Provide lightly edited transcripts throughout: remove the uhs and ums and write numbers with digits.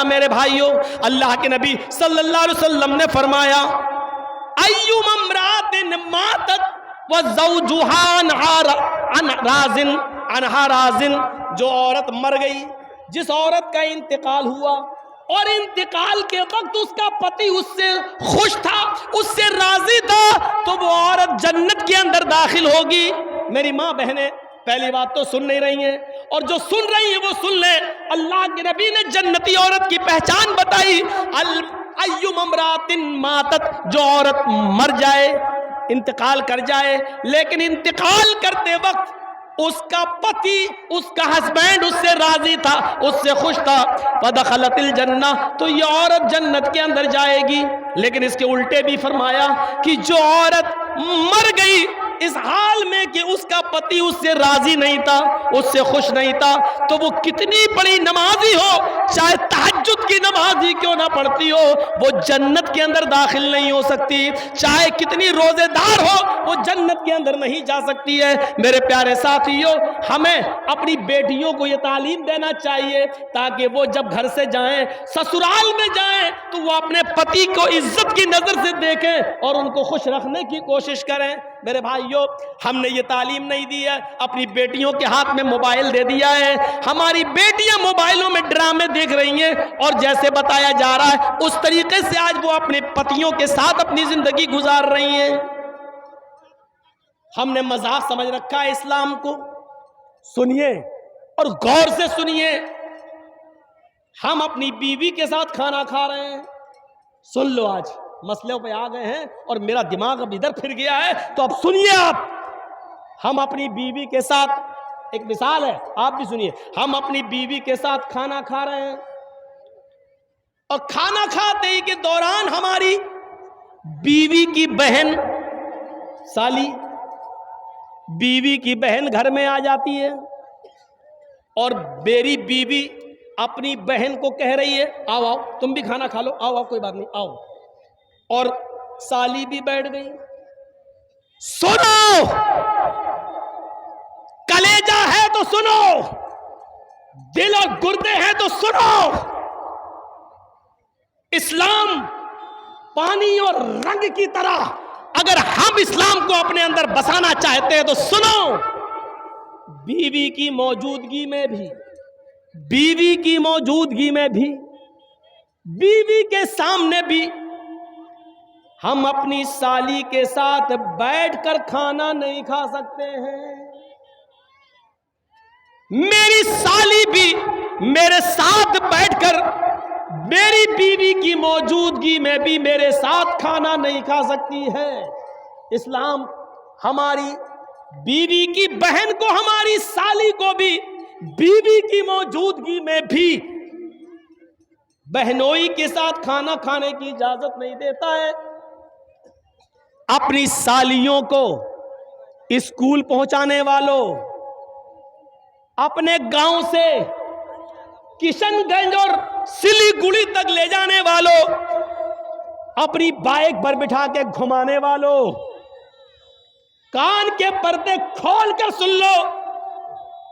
मेरे भाइयों, अल्लाह के नबी सल्लल्लाहु अलैहि वसल्लम ने फरमाया, अय्युम इम्रातिन मातत व ज़ौजुहा अनहा राज़िन, जो औरत मर गई, जिस औरत का इंतकाल हुआ और इंतकाल के वक्त उसका पति उससे खुश था, उससे राजी था, तो वो औरत जन्नत के अंदर दाखिल होगी। मेरी माँ बहनें, पहली बात तो सुन नहीं रही हैं, और जो सुन रही हैं वो सुन ले। अल्लाह के नबी ने जन्नती औरत की पहचान बताई, अय्युम इम्रातिन मातत, जो औरत मर जाए, इंतकाल कर जाए, लेकिन इंतकाल करते वक्त उसका पति, उसका हस्बैंड उससे राजी था, उससे खुश था, फदखलतिल जन्ना, तो ये औरत जन्नत के अंदर जाएगी। लेकिन इसके उल्टे भी फरमाया कि जो औरत मर गई इस हाल में कि उसका पति उससे राजी नहीं था, उससे खुश नहीं था, तो वो कितनी बड़ी नमाजी हो, चाहे तहज्जुद की नमाजी क्यों ना पढ़ती हो, वो जन्नत के अंदर दाखिल नहीं हो सकती। चाहे कितनी रोजेदार हो, वो जन्नत के अंदर नहीं जा सकती है। मेरे प्यारे साथियों, हमें अपनी बेटियों को ये तालीम देना चाहिए ताकि वो जब घर से जाएं, ससुराल में जाएं, तो वो अपने पति को इज्जत की नजर से देखें और उनको खुश रखने की कोशिश करें। मेरे भाइयों, हमने ये तालीम नहीं दी है, अपनी बेटियों के हाथ में मोबाइल दे दिया है, हमारी बेटियां मोबाइलों में ड्रामे देख रही हैं, और जैसे बताया जा रहा है उस तरीके से आज वो अपने पतियों के साथ अपनी जिंदगी गुजार रही हैं। हमने मजाक समझ रखा है इस्लाम को। सुनिए और गौर से सुनिए, हम अपनी बीवी के साथ खाना खा रहे हैं, सुन लो, आज मसले पे आ गए हैं और मेरा दिमाग अब इधर फिर गया है, तो अब सुनिए आप। हम अपनी बीवी के साथ, एक मिसाल है, आप भी सुनिए, हम अपनी बीवी के साथ खाना खा रहे हैं और खाना खाते ही के दौरान हमारी बीवी की बहन, साली, बीवी की बहन घर में आ जाती है और मेरी बीवी अपनी बहन को कह रही है, आओ आओ तुम भी खाना खा लो, आओ आओ कोई बात नहीं आओ, और साली भी बैठ गई। सुनो, कलेजा है तो सुनो, दिल और गुर्दे हैं तो सुनो। इस्लाम पानी और रंग की तरह, अगर हम इस्लाम को अपने अंदर बसाना चाहते हैं तो सुनो, बीवी की मौजूदगी में भी, बीवी की मौजूदगी में भी, बीवी के सामने भी हम अपनी साली के साथ बैठकर खाना नहीं खा सकते हैं। मेरी साली भी मेरे साथ बैठकर, मेरी बीवी की मौजूदगी में भी मेरे साथ खाना नहीं खा सकती है। इस्लाम हमारी बीवी की बहन को, हमारी साली को भी बीवी की मौजूदगी में भी बहनोई के साथ खाना खाने की इजाजत नहीं देता है। अपनी सालियों को स्कूल पहुंचाने वालों, अपने गांव से किशनगंज और सिलीगुड़ी तक ले जाने वालों, अपनी बाइक पर बिठा के घुमाने वालों, कान के पर्दे खोलकर सुन लो,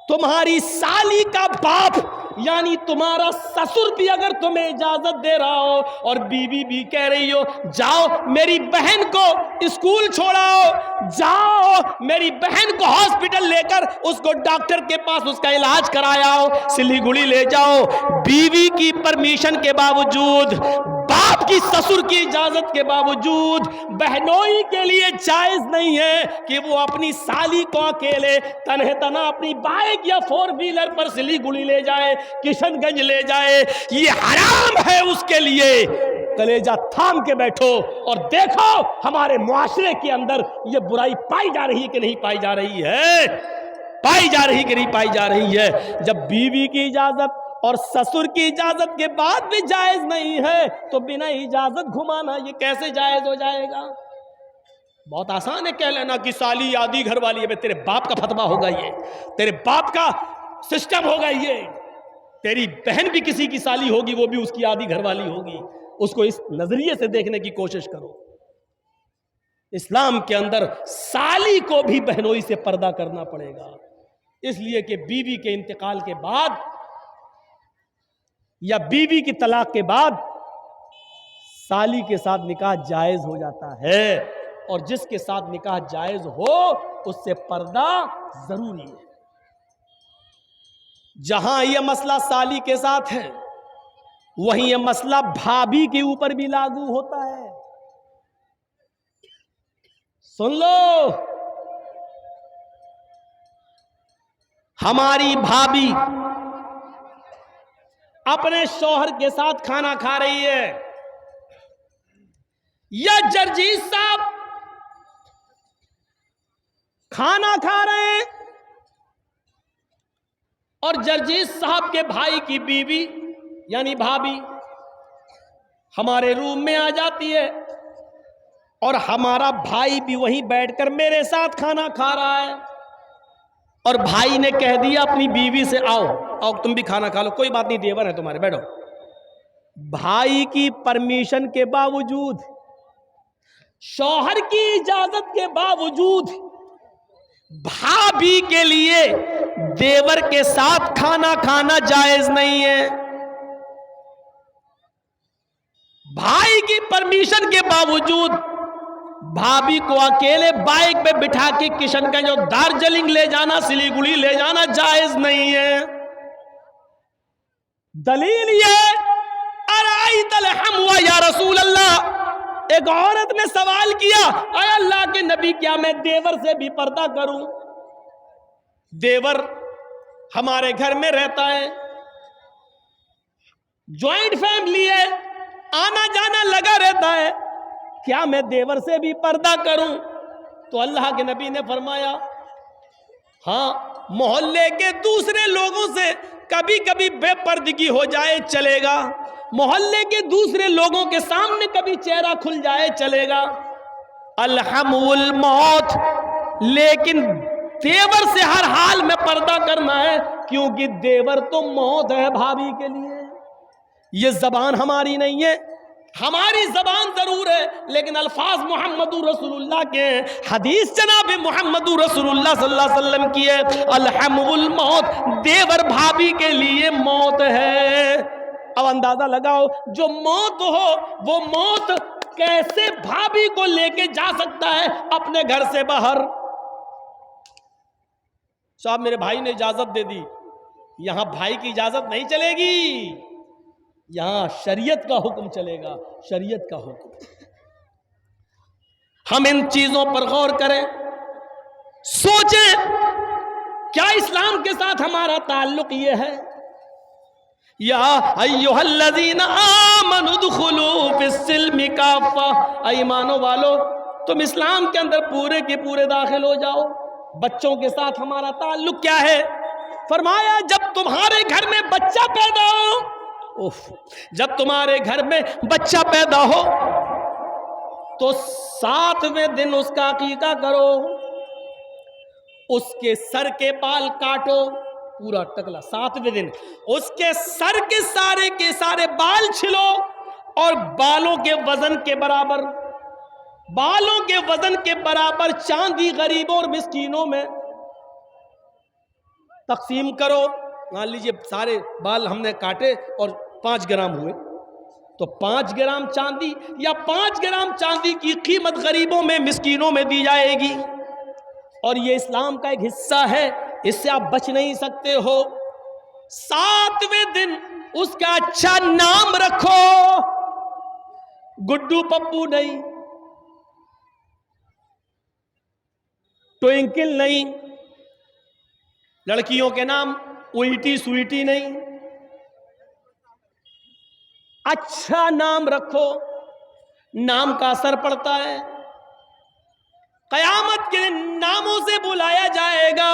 तुम्हारी साली का बाप यानी तुम्हारा ससुर भी अगर तुम्हें इजाजत दे रहा हो और बीवी भी कह रही हो जाओ मेरी बहन को स्कूल छोड़ाओ, जाओ मेरी बहन को हॉस्पिटल लेकर उसको डॉक्टर के पास उसका इलाज कराओ, सिलीगुड़ी ले जाओ, बीवी की परमिशन के बावजूद, बाप की ससुर की इजाजत के बावजूद बहनोई के लिए जायज नहीं है कि वो अपनी साली को अकेले तन्हे तना अपनी बाइक या 4 व्हीलर पर सिलीगुड़ी ले जाए, किशनगंज ले जाए। ये हराम है उसके लिए। कलेजा थाम के बैठो और देखो हमारे मुआशरे के अंदर ये बुराई पाई जा रही है कि नहीं पाई जा रही है, पाई जा रही कि नहीं पाई जा रही है। जब बीवी की इजाजत और ससुर की इजाजत के बाद भी जायज नहीं है तो बिना इजाजत घुमाना ये कैसे जायज हो जाएगा? बहुत आसान है कह लेना कि साली आदि घर वाली है, तेरे बाप का फतवा होगा ये, तेरे बाप का सिस्टम होगा ये, तेरी बहन भी किसी की साली होगी, वो भी उसकी आदि घर वाली होगी। उसको इस नजरिए से देखने की कोशिश करो। इस्लाम के अंदर साली को भी बहनोई से पर्दा करना पड़ेगा, इसलिए कि बीवी के इंतकाल के बाद या बीवी की तलाक के बाद साली के साथ निकाह जायज हो जाता है, और जिसके साथ निकाह जायज हो उससे पर्दा जरूरी है। जहां यह मसला साली के साथ है, वहीं यह मसला भाभी के ऊपर भी लागू होता है। सुन लो, हमारी भाभी अपने शौहर के साथ खाना खा रही है, या जर्जीत साहब खाना खा रहे हैं, और जर्जीत साहब के भाई की बीवी यानी भाभी हमारे रूम में आ जाती है, और हमारा भाई भी वहीं बैठकर मेरे साथ खाना खा रहा है, और भाई ने कह दिया अपनी बीवी से, आओ आओ तुम भी खाना खा लो, कोई बात नहीं देवर है तुम्हारे, बैठो। भाई की परमिशन के बावजूद, शौहर की इजाजत के बावजूद भाभी के लिए देवर के साथ खाना खाना जायज नहीं है। भाई की परमिशन के बावजूद भाभी को अकेले बाइक पे बिठा के किशनगंज और दार्जिलिंग ले जाना, सिलीगुड़ी ले जाना जायज नहीं है। दलील ये, अराइतल हमवा या रसूल अल्लाह, एक औरत ने सवाल किया, अरे अल्लाह के नबी क्या मैं देवर से भी पर्दा करूं? देवर हमारे घर में रहता है, ज्वाइंट फैमिली है, आना जाना लगा रहता है, क्या मैं देवर से भी पर्दा करूं? तो अल्लाह के नबी ने फरमाया, हाँ, मोहल्ले के दूसरे लोगों से कभी कभी बेपर्दगी हो जाए चलेगा, मोहल्ले के दूसरे लोगों के सामने कभी चेहरा खुल जाए चलेगा, अलहमुल मौत, लेकिन देवर से हर हाल में पर्दा करना है, क्योंकि देवर तो मौत है भाभी के लिए। ये जबान हमारी नहीं है, हमारी जबान जरूर है, लेकिन अल्फाज मोहम्मदुर रसूलुल्लाह के, हदीस जनाब मोहम्मदुर रसूलुल्लाह सल्लल्लाहु अलैहि वसल्लम की है, अलहमुल मौत, देवर भाभी के लिए मौत है। अब अंदाजा लगाओ, जो मौत हो वो मौत कैसे भाभी को लेके जा सकता है अपने घर से बाहर? साहब मेरे भाई ने इजाजत दे दी, यहां भाई की इजाजत नहीं चलेगी, यहां शरीयत का हुक्म चलेगा, शरीयत का हुक्म। हम इन चीजों पर गौर करें, सोचें, क्या इस्लाम के साथ हमारा ताल्लुक ये है? या अय्युहल्लज़ीना आमनु दुखुलू फिस्सिल्मि काफ़ा, ईमानो वालो तुम इस्लाम के अंदर पूरे के पूरे दाखिल हो जाओ। बच्चों के साथ हमारा ताल्लुक क्या है? फरमाया, जब तुम्हारे घर में बच्चा पैदा हो, जब तुम्हारे घर में बच्चा पैदा हो तो 7वें दिन उसका अकीका करो, उसके सर के बाल काटो, पूरा टकला, 7वें दिन उसके सर के सारे बाल छिलो, और बालों के वजन के बराबर चांदी गरीबों और मिस्कीनों में तकसीम करो। मान लीजिए सारे बाल हमने काटे और 5 ग्राम हुए, तो 5 ग्राम चांदी या 5 ग्राम चांदी की कीमत गरीबों में मिस्कीनों में दी जाएगी। और ये इस्लाम का एक हिस्सा है, इससे आप बच नहीं सकते हो। 7वें दिन उसका अच्छा नाम रखो, गुड्डू पप्पू नहीं, ट्विंकल नहीं, लड़कियों के नाम उल्टी स्वीटी नहीं, अच्छा नाम रखो, नाम का असर पड़ता है। कयामत के दिन नामों से बुलाया जाएगा।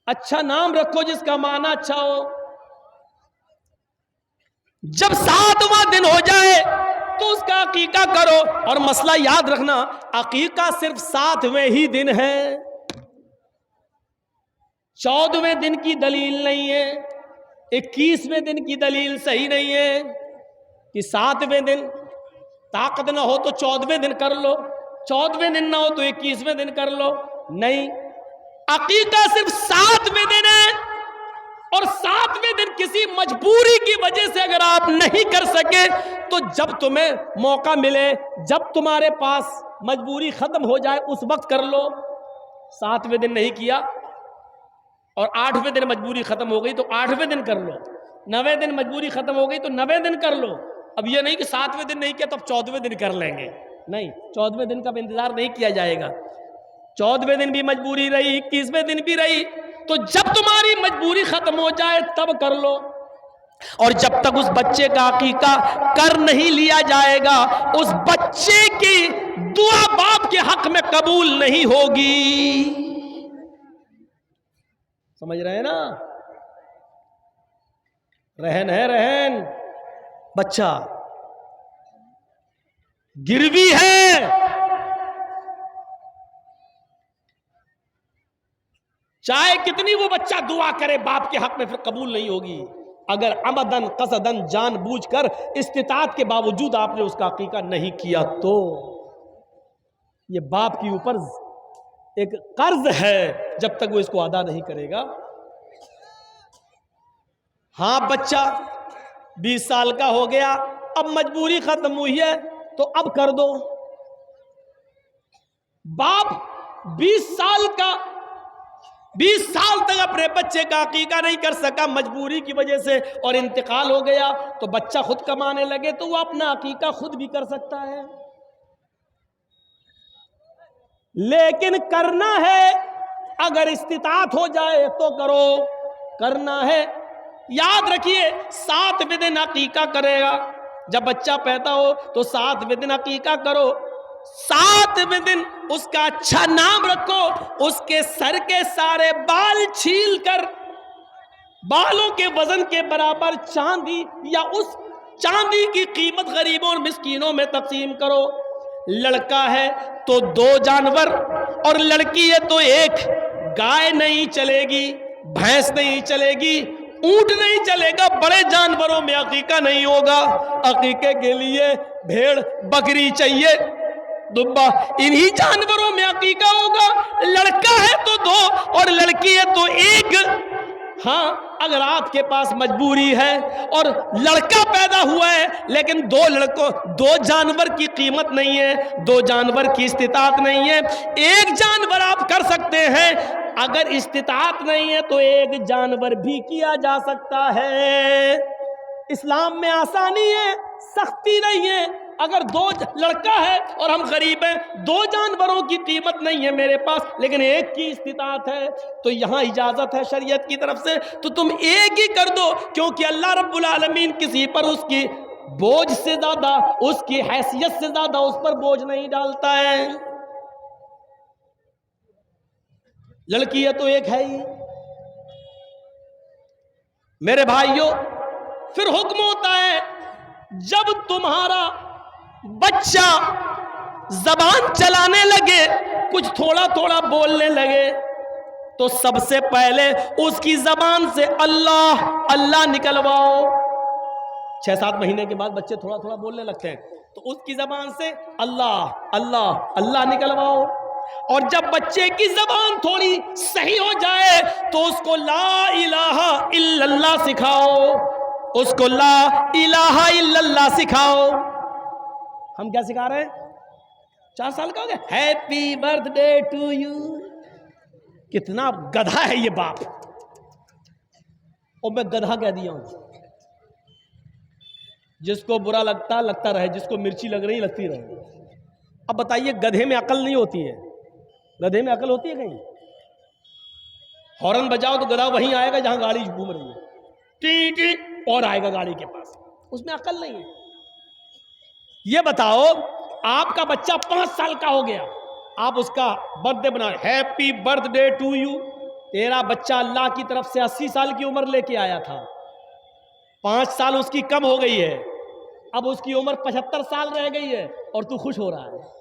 अच्छा नाम रखो जिसका माना अच्छा हो। जब 7वां दिन हो जाए तो उसका अकीका करो। और मसला याद रखना, अकीका सिर्फ 7वें ही दिन है, 14वें दिन की दलील नहीं है, 21वें दिन की दलील सही नहीं है कि 7वें दिन ताकत ना हो तो 14वें दिन कर लो, 14वें दिन ना हो तो 21वें दिन कर लो। नहीं, अकीका सिर्फ 7वें दिन है। और 7वें दिन किसी मजबूरी की वजह से अगर आप नहीं कर सके तो जब तुम्हें मौका मिले, जब तुम्हारे पास मजबूरी खत्म हो जाए उस वक्त कर लो। 7वें दिन नहीं किया और 8वें दिन मजबूरी खत्म हो गई तो 8वें दिन कर लो, 9वें दिन मजबूरी खत्म हो गई तो 9वें दिन कर लो। अब ये नहीं कि 7वें दिन नहीं किया तो अब 14वें दिन कर लेंगे, नहीं, 14वें दिन का इंतजार नहीं किया जाएगा। 14वें दिन भी मजबूरी रही, 21वें दिन भी रही, तो जब तुम्हारी मजबूरी खत्म हो जाए तब कर लो। और जब तक उस बच्चे का अकीका कर नहीं लिया जाएगा उस बच्चे की दुआ बाप के हक में कबूल नहीं होगी। समझ रहे हैं ना? रहन है, रहन, बच्चा गिरवी है, चाहे कितनी वो बच्चा दुआ करे बाप के हक में फिर कबूल नहीं होगी। अगर अमदन कसदन जानबूझकर इस्तिताअत के बावजूद आपने उसका अकीका नहीं किया तो ये बाप के ऊपर एक कर्ज है, जब तक वो इसको अदा नहीं करेगा। हाँ, बच्चा 20 साल का हो गया, अब मजबूरी खत्म हुई है तो अब कर दो। बाप 20 साल तक अपने बच्चे का अकीका नहीं कर सका मजबूरी की वजह से और इंतकाल हो गया, तो बच्चा खुद कमाने लगे तो वो अपना अकीका खुद भी कर सकता है। लेकिन करना है, अगर इस्तिताअत हो जाए तो करो, करना है। याद रखिए 7वें दिन अकीका करेगा, जब बच्चा पैदा हो तो 7वें दिन अकीका करो। 7वें दिन उसका अच्छा नाम रखो, उसके सर के सारे बाल छील कर बालों के वजन के बराबर चांदी या उस चांदी की कीमत गरीबों और मिस्कीनों में तकसीम करो। लड़का है तो 2 जानवर और लड़की है तो 1। गाय नहीं चलेगी, भैंस नहीं चलेगी, ऊंट नहीं चलेगा, बड़े जानवरों में अकीका नहीं होगा। अकीके के लिए भेड़ बकरी चाहिए, दुब्बा, इन्हीं जानवरों में अकीका होगा। लड़का है तो 2 और लड़की है तो 1। हाँ, अगर आपके पास मजबूरी है और लड़का पैदा हुआ है लेकिन 2 जानवर की कीमत नहीं है, 2 जानवर की इस्तिताअत नहीं है, 1 जानवर आप कर सकते हैं। अगर इस्तिताअत नहीं है तो 1 जानवर भी किया जा सकता है। इस्लाम में आसानी है, सख्ती नहीं है। अगर 2 लड़का है और हम गरीब हैं, 2 जानवरों की कीमत नहीं है मेरे पास लेकिन 1 की इस्तिताअत है, तो यहां इजाजत है शरीयत की तरफ से, तो तुम 1 ही कर दो, क्योंकि अल्लाह रब्बुल आलमीन किसी पर उसकी बोझ से ज्यादा, उसकी हैसियत से ज्यादा उस पर बोझ नहीं डालता है। लड़की है तो 1 है ही। मेरे भाइयों, फिर हुक्म होता है जब तुम्हारा बच्चा जबान चलाने लगे, कुछ थोड़ा थोड़ा बोलने लगे, तो सबसे पहले उसकी जबान से अल्लाह अल्लाह निकलवाओ। 6-7 महीने के बाद बच्चे थोड़ा थोड़ा बोलने लगते हैं, तो उसकी जबान से अल्लाह अल्लाह अल्लाह निकलवाओ। और जब बच्चे की जबान थोड़ी सही हो जाए तो उसको ला इलाहा इल्लल्लाह सिखाओ, उसको ला इलाहा इल्लल्लाह सिखाओ। हम क्या सिखा रहे हैं? 4 साल का हो गया, हैप्पी बर्थडे टू यू। कितना गधा है ये बाप, और मैं गधा कह दिया हूं। जिसको बुरा लगता रहे, जिसको मिर्ची लग रही लगती रहे। अब बताइए, गधे में अकल नहीं होती है? गधे में अकल होती है कहीं? हॉर्न बजाओ तो गधा वहीं आएगा जहां गाड़ी घूम रही है, टी टी और आएगा गाड़ी के पास। उसमें अकल नहीं है। ये बताओ, आपका बच्चा 5 साल का हो गया, आप उसका बर्थडे बना, हैप्पी बर्थडे टू यू। तेरा बच्चा अल्लाह की तरफ से 80 साल की उम्र लेके आया था, 5 साल उसकी कम हो गई है, अब उसकी उम्र 75 साल रह गई है और तू खुश हो रहा है।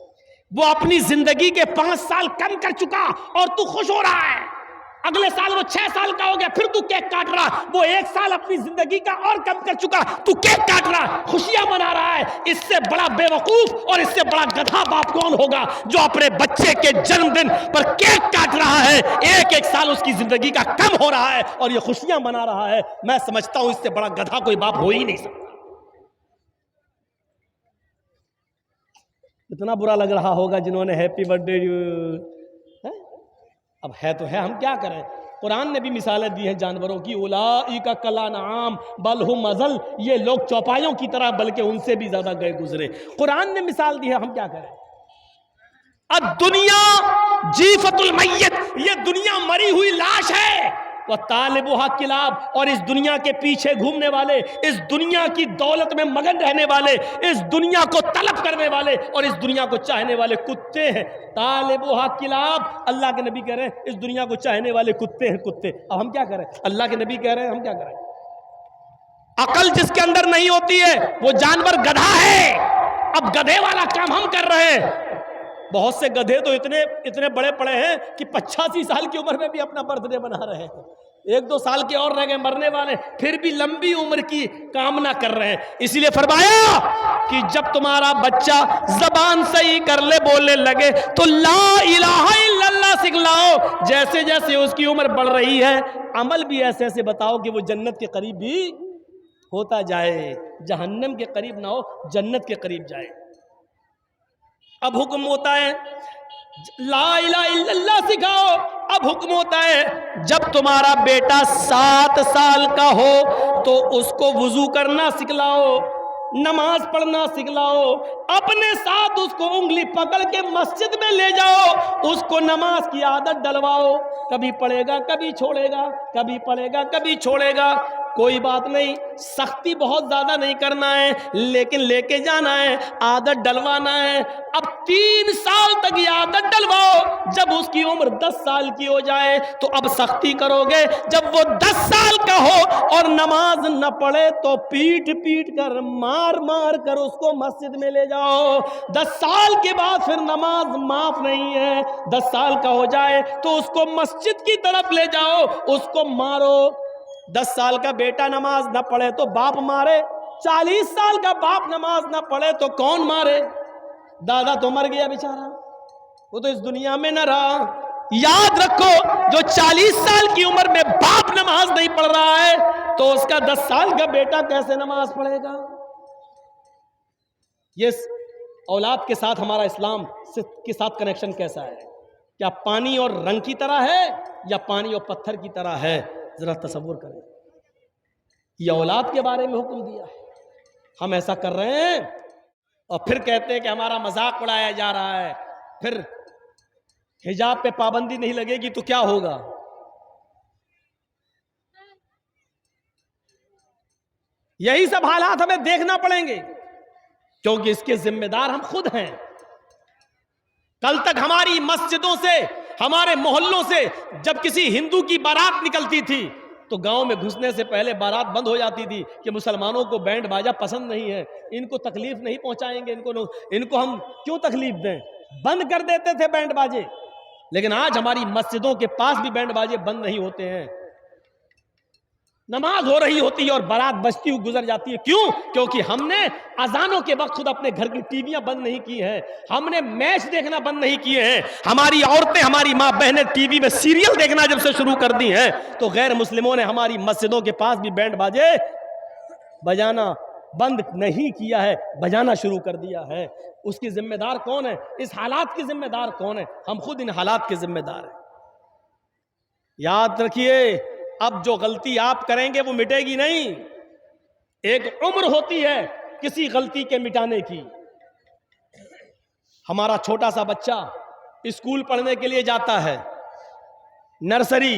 वो अपनी जिंदगी के 5 साल कम कर चुका और तू खुश हो रहा है। अगले साल वो 6 साल का हो गया, फिर तू केक काट रहा, वो 1 साल अपनी जिंदगी का और कम कर चुका, तू केक काट रहा, खुशियां मना रहा है। इससे बड़ा बेवकूफ और इससे बड़ा गधा बाप कौन होगा जो अपने बच्चे के जन्मदिन पर केक काट रहा है, 1-1 साल उसकी जिंदगी का कम हो रहा है और ये खुशियां मना रहा है। मैं समझता हूं इससे बड़ा गधा कोई बाप हो ही नहीं सकता। इतना बुरा लग रहा होगा जिन्होंने हैप्पी बर्थडे, अब है तो है, हम क्या करें। कुरान ने भी मिसालें दी हैं जानवरों की, उलाइका कला नाम बल हुम अज़ल, ये लोग चौपायों की तरह बल्कि उनसे भी ज्यादा गए गुजरे। कुरान ने मिसाल दी है, हम क्या करें। अब दुनिया जीफतुल मय्यत, ये दुनिया मरी हुई लाश है। वह तालिबुहा किलाब, और इस दुनिया के पीछे घूमने वाले, इस दुनिया की दौलत में मगन रहने वाले, इस दुनिया को तलब करने वाले और इस दुनिया को चाहने वाले कुत्ते हैं। तालिबुहा किलाब, अल्लाह के नबी कह रहे हैं इस दुनिया को चाहने वाले कुत्ते हैं, कुत्ते। अब हम क्या करें, अल्लाह के नबी कह रहे हैं, हम क्या करें। अकल जिसके अंदर नहीं होती है वो जानवर गधा है। अब गधे वाला काम हम कर रहे हैं। बहुत से गधे तो इतने बड़े पड़े हैं कि 85 साल की उम्र में भी अपना बर्थडे मना रहे हैं। 1-2 साल के और रह गए मरने वाले, फिर भी लंबी उम्र की कामना कर रहे हैं। इसीलिए फरमाया कि जब तुम्हारा बच्चा जबान सही कर ले, बोलने लगे, तो ला इलाहा इल्लल्लाह सिखलाओ। जैसे जैसे उसकी उम्र बढ़ रही है, अमल भी ऐसे ऐसे बताओ कि वो जन्नत के करीब भी होता जाए, जहन्नम के करीब ना हो, जन्नत के करीब जाए। अब हुक्म होता है ला इलाहा इल्लल्लाह सिखाओ। अब हुक्म होता है जब तुम्हारा बेटा 7 साल का हो तो उसको वुजू करना सिखलाओ, नमाज पढ़ना सिखलाओ, अपने साथ उसको उंगली पकड़ के मस्जिद में ले जाओ, उसको नमाज की आदत डलवाओ। कभी पढ़ेगा कभी छोड़ेगा, कभी पढ़ेगा कभी छोड़ेगा, कोई बात नहीं, सख्ती बहुत ज्यादा नहीं करना है, लेकिन लेके जाना है, आदत डलवाना है। अब 3 साल तक ये आदत डलवाओ। जब उसकी उम्र 10 साल की हो जाए तो अब सख्ती करोगे। जब वो 10 साल का हो और नमाज न पढ़े तो पीट पीट कर, मार मार कर उसको मस्जिद में ले जाओ। 10 साल के बाद फिर नमाज माफ नहीं है। 10 साल का हो जाए तो उसको मस्जिद की तरफ ले जाओ, उसको मारो। 10 साल का बेटा नमाज ना पढ़े तो बाप मारे, 40 साल का बाप नमाज ना पढ़े तो कौन मारे। दादा तो मर गया बेचारा, वो तो इस दुनिया में न रहा। याद रखो, जो 40 साल की उम्र में बाप नमाज नहीं पढ़ रहा है तो उसका 10 साल का बेटा कैसे नमाज पढ़ेगा। ये औलाद के साथ हमारा इस्लाम के साथ कनेक्शन कैसा है? क्या पानी और रंग की तरह है या पानी और पत्थर की तरह है? जरा तसव्वुर करें। ये औलाद के बारे में हुक्म दिया है, हम ऐसा कर रहे हैं और फिर कहते हैं कि हमारा मजाक उड़ाया जा रहा है। फिर हिजाब पे पाबंदी नहीं लगेगी तो क्या होगा? यही सब हालात हमें देखना पड़ेंगे, क्योंकि इसके जिम्मेदार हम खुद हैं। कल तक हमारी मस्जिदों से, हमारे मोहल्लों से जब किसी हिंदू की बारात निकलती थी तो गांव में घुसने से पहले बारात बंद हो जाती थी कि मुसलमानों को बैंड बाजा पसंद नहीं है, इनको तकलीफ नहीं पहुंचाएंगे, इनको हम क्यों तकलीफ दें, बंद कर देते थे बैंड बाजे। लेकिन आज हमारी मस्जिदों के पास भी बैंड बाजे बंद नहीं होते हैं। नमाज हो रही होती है और बारात बजती हुई गुजर जाती है। क्यों? क्योंकि हमने अजानों के वक्त खुद अपने घर की टीवियां बंद नहीं की हैं, हमने मैच देखना बंद नहीं किए हैं। हमारी औरतें, हमारी माँ बहनें टीवी में सीरियल देखना जब से शुरू कर दी हैं तो गैर मुस्लिमों ने हमारी मस्जिदों के पास भी बैंड बाजे बजाना बंद नहीं किया है, बजाना शुरू कर दिया है। उसकी जिम्मेदार कौन है? इस हालात की जिम्मेदार कौन है? हम खुद इन हालात के जिम्मेदार हैं। याद रखिए, अब जो गलती आप करेंगे वो मिटेगी नहीं। एक उम्र होती है किसी गलती के मिटाने की। हमारा छोटा सा बच्चा स्कूल पढ़ने के लिए जाता है, नर्सरी,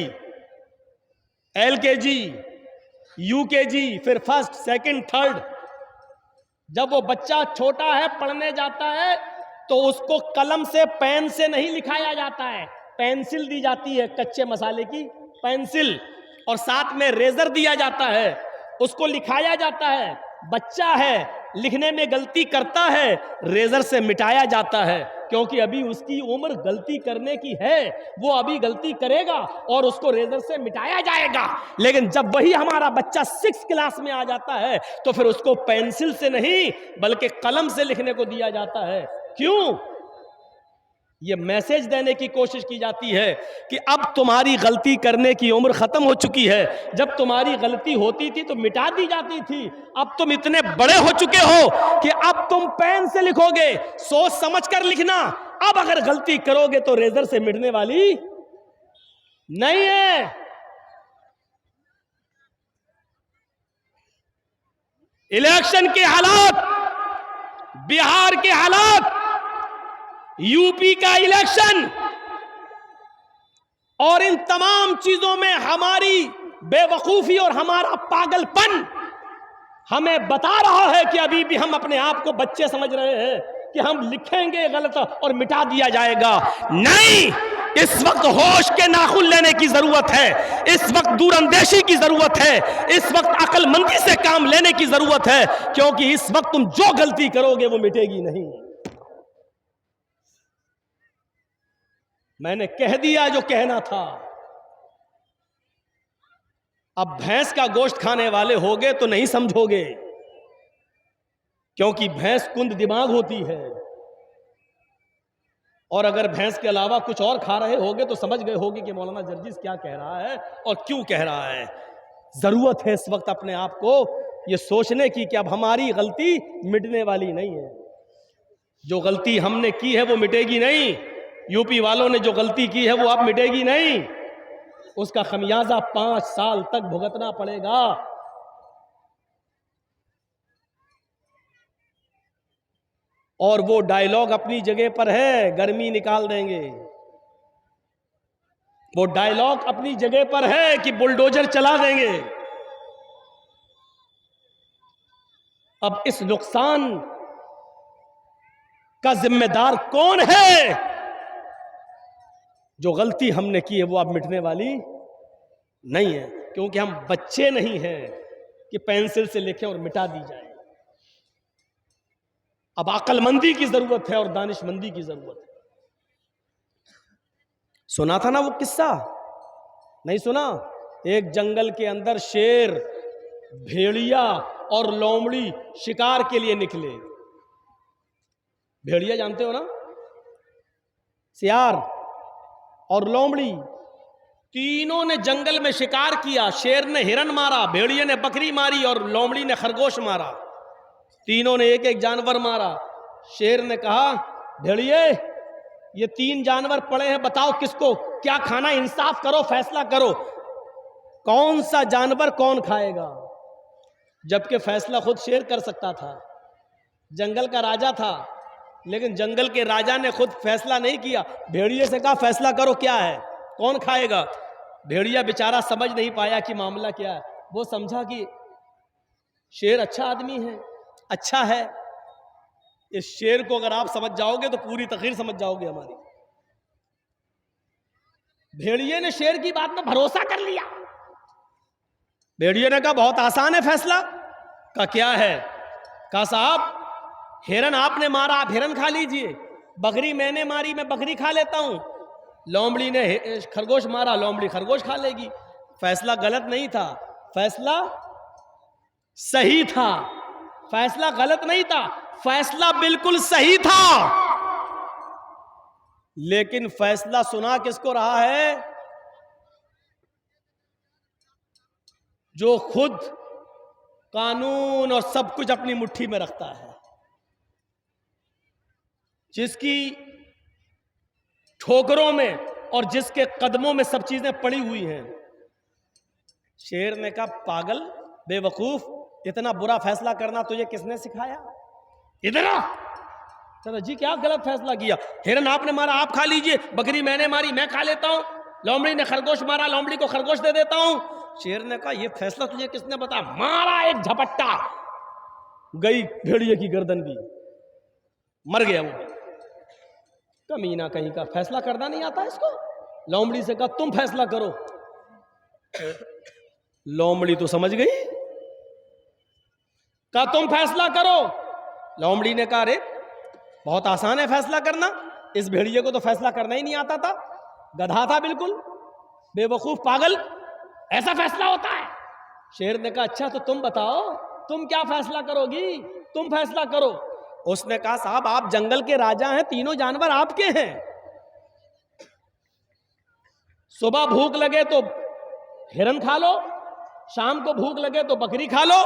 LKG, UKG, फिर फर्स्ट, सेकंड, थर्ड। जब वो बच्चा छोटा है, पढ़ने जाता है, तो उसको कलम से, पेन से नहीं लिखाया जाता है, पेंसिल दी जाती है, कच्चे मसाले की पेंसिल, और साथ में रेजर दिया जाता है, उसको लिखाया जाता है। बच्चा है, लिखने में गलती करता है, रेजर से मिटाया जाता है। क्योंकि अभी उसकी उम्र गलती करने की है, वो अभी गलती करेगा और उसको रेजर से मिटाया जाएगा। लेकिन जब वही हमारा बच्चा 6 क्लास में आ जाता है तो फिर उसको पेंसिल से नहीं बल्कि कलम से लिखने को दिया जाता है। क्यों? ये मैसेज देने की कोशिश की जाती है कि अब तुम्हारी गलती करने की उम्र खत्म हो चुकी है। जब तुम्हारी गलती होती थी तो मिटा दी जाती थी, अब तुम इतने बड़े हो चुके हो कि अब तुम पेन से लिखोगे, सोच समझ कर लिखना। अब अगर गलती करोगे तो रेजर से मिटने वाली नहीं है। इलेक्शन के हालात, बिहार के हालात, यूपी का इलेक्शन और इन तमाम चीजों में हमारी बेवकूफी और हमारा पागलपन हमें बता रहा है कि अभी भी हम अपने आप को बच्चे समझ रहे हैं कि हम लिखेंगे गलत और मिटा दिया जाएगा। नहीं, इस वक्त होश के नाखून लेने की जरूरत है, इस वक्त दूरअंदेशी की जरूरत है, इस वक्त अक्लमंदी से काम लेने की जरूरत है, क्योंकि इस वक्त तुम जो गलती करोगे वो मिटेगी नहीं। मैंने कह दिया जो कहना था। अब भैंस का गोश्त खाने वाले होगे तो नहीं समझोगे, क्योंकि भैंस कुंद दिमाग होती है, और अगर भैंस के अलावा कुछ और खा रहे होगे तो समझ गए होगे कि मौलाना जर्जिस क्या कह रहा है और क्यों कह रहा है। जरूरत है इस वक्त अपने आप को यह सोचने की कि अब हमारी गलती मिटने वाली नहीं है। जो गलती हमने की है वो मिटेगी नहीं। यूपी वालों ने जो गलती की है वो अब मिटेगी नहीं, उसका खमियाजा 5 साल तक भुगतना पड़ेगा। और वो डायलॉग अपनी जगह पर है, गर्मी निकाल देंगे। वो डायलॉग अपनी जगह पर है कि बुलडोजर चला देंगे। अब इस नुकसान का जिम्मेदार कौन है? जो गलती हमने की है वो अब मिटने वाली नहीं है, क्योंकि हम बच्चे नहीं हैं कि पेंसिल से लिखें और मिटा दी जाए। अब अक्लमंदी की जरूरत है और दानिशमंदी की जरूरत है। सुना था ना वो किस्सा? नहीं सुना? एक जंगल के अंदर शेर, भेड़िया और लोमड़ी शिकार के लिए निकले। भेड़िया जानते हो ना, सियार और लोमड़ी, तीनों ने जंगल में शिकार किया। शेर ने हिरन मारा, भेड़िए ने बकरी मारी और लोमड़ी ने खरगोश मारा। तीनों ने एक एक जानवर मारा। शेर ने कहा, भेड़िए ये 3 जानवर पड़े हैं, बताओ किसको क्या खाना, इंसाफ करो, फैसला करो, कौन सा जानवर कौन खाएगा। जबकि फैसला खुद शेर कर सकता था, जंगल का राजा था, लेकिन जंगल के राजा ने खुद फैसला नहीं किया। भेड़िए से कहा फैसला करो क्या है, कौन खाएगा। भेड़िया बेचारा समझ नहीं पाया कि मामला क्या है। वो समझा कि शेर अच्छा आदमी है, अच्छा है। इस शेर को अगर आप समझ जाओगे तो पूरी तकरीर समझ जाओगे हमारी। भेड़िए ने शेर की बात में भरोसा कर लिया। भेड़िए ने कहा बहुत आसान है फैसला। कहा क्या है? कहा साहब हिरन आपने मारा, आप हिरन खा लीजिए, बकरी मैंने मारी, मैं बकरी खा लेता हूं, लोमड़ी ने खरगोश मारा, लोमड़ी खरगोश खा लेगी। फैसला गलत नहीं था, फैसला सही था। फैसला गलत नहीं था, फैसला बिल्कुल सही था। लेकिन फैसला सुना किसको रहा है? जो खुद कानून और सब कुछ अपनी मुट्ठी में रखता है, जिसकी ठोकरों में और जिसके कदमों में सब चीजें पड़ी हुई हैं। शेर ने कहा पागल, बेवकूफ, इतना बुरा फैसला करना तुझे किसने सिखाया? इतना चलो जी क्या गलत फैसला किया? हिरन आपने मारा, आप खा लीजिए, बकरी मैंने मारी, मैं खा लेता हूं, लोमड़ी ने खरगोश मारा, लोमड़ी को खरगोश दे देता हूं। शेर ने कहा यह फैसला तुझे किसने बताया? मारा एक झपट्टा, गई भेड़िए की गर्दन भी, मर गया वो। कमीना कहीं का, फैसला करना नहीं आता इसको। लोमड़ी से कहा तुम फैसला करो। लोमड़ी तो समझ गई, कहा तुम फैसला करो। लोमड़ी ने कहा अरे बहुत आसान है फैसला करना, इस भेड़िए को तो फैसला करना ही नहीं आता था, गधा था बिल्कुल, बेवकूफ पागल, ऐसा फैसला होता है। शेर ने कहा अच्छा तो तुम बताओ, तुम क्या फैसला करोगी, तुम फैसला करो। उसने कहा साहब आप जंगल के राजा हैं, तीनों जानवर आपके हैं। सुबह भूख लगे तो हिरन खा लो, शाम को भूख लगे तो बकरी खा लो,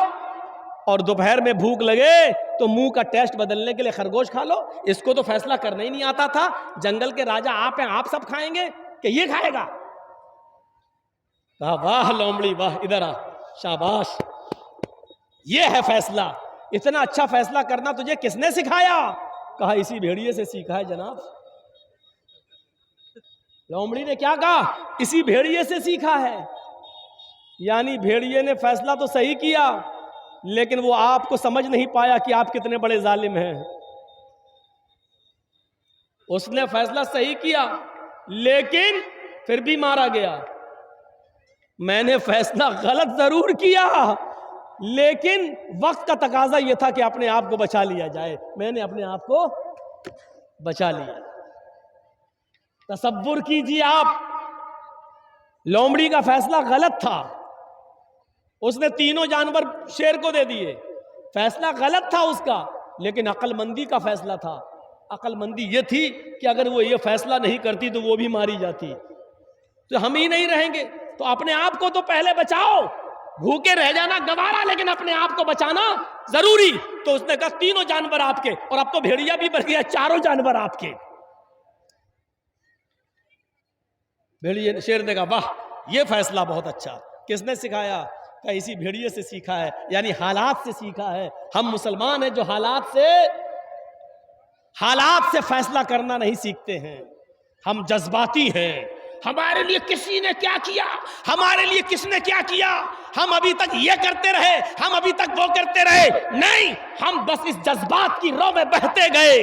और दोपहर में भूख लगे तो मुंह का टेस्ट बदलने के लिए खरगोश खा लो। इसको तो फैसला करना ही नहीं आता था, जंगल के राजा आप हैं, आप सब खाएंगे कि ये खाएगा। कहा वाह लोमड़ी वाह, इधर आ, शाबाश, ये है फैसला। इतना अच्छा फैसला करना तुझे किसने सिखाया? कहा इसी भेड़िए से सीखा है जनाब। लोमड़ी ने क्या कहा? इसी भेड़िए से सीखा है। यानी भेड़िए ने फैसला तो सही किया, लेकिन वो आपको समझ नहीं पाया कि आप कितने बड़े जालिम हैं। उसने फैसला सही किया लेकिन फिर भी मारा गया। मैंने फैसला गलत जरूर किया, लेकिन वक्त का तकाजा यह था कि अपने आप को बचा लिया जाए। मैंने अपने आप को बचा लिया। तसव्वुर कीजिए आप, लोमड़ी का फैसला गलत था। उसने तीनों जानवर शेर को दे दिए, फैसला गलत था उसका, लेकिन अक्लमंदी का फैसला था। अक्लमंदी ये थी कि अगर वो ये फैसला नहीं करती तो वो भी मारी जाती, तो हम ही नहीं रहेंगे। तो अपने आप को तो पहले बचाओ, भूखे रह जाना गवारा, लेकिन अपने आप को बचाना जरूरी। तो उसने कहा तीनों जानवर आपके, और अब तो भेड़िया भी बढ़ गया, चारों जानवर आपके। भेड़िए शेर ने कहा वाह ये फैसला बहुत अच्छा, किसने सिखाया? कहा इसी भेड़िए से सीखा है, यानी हालात से सीखा है। हम मुसलमान हैं जो हालात से फैसला करना नहीं सीखते हैं, हम जज्बाती हैं। हमारे लिए किसी ने क्या किया, हमारे लिए किसने क्या किया, हम अभी तक ये करते रहे, हम अभी तक वो करते रहे, नहीं, हम बस इस जज्बात की रौ में बहते गए,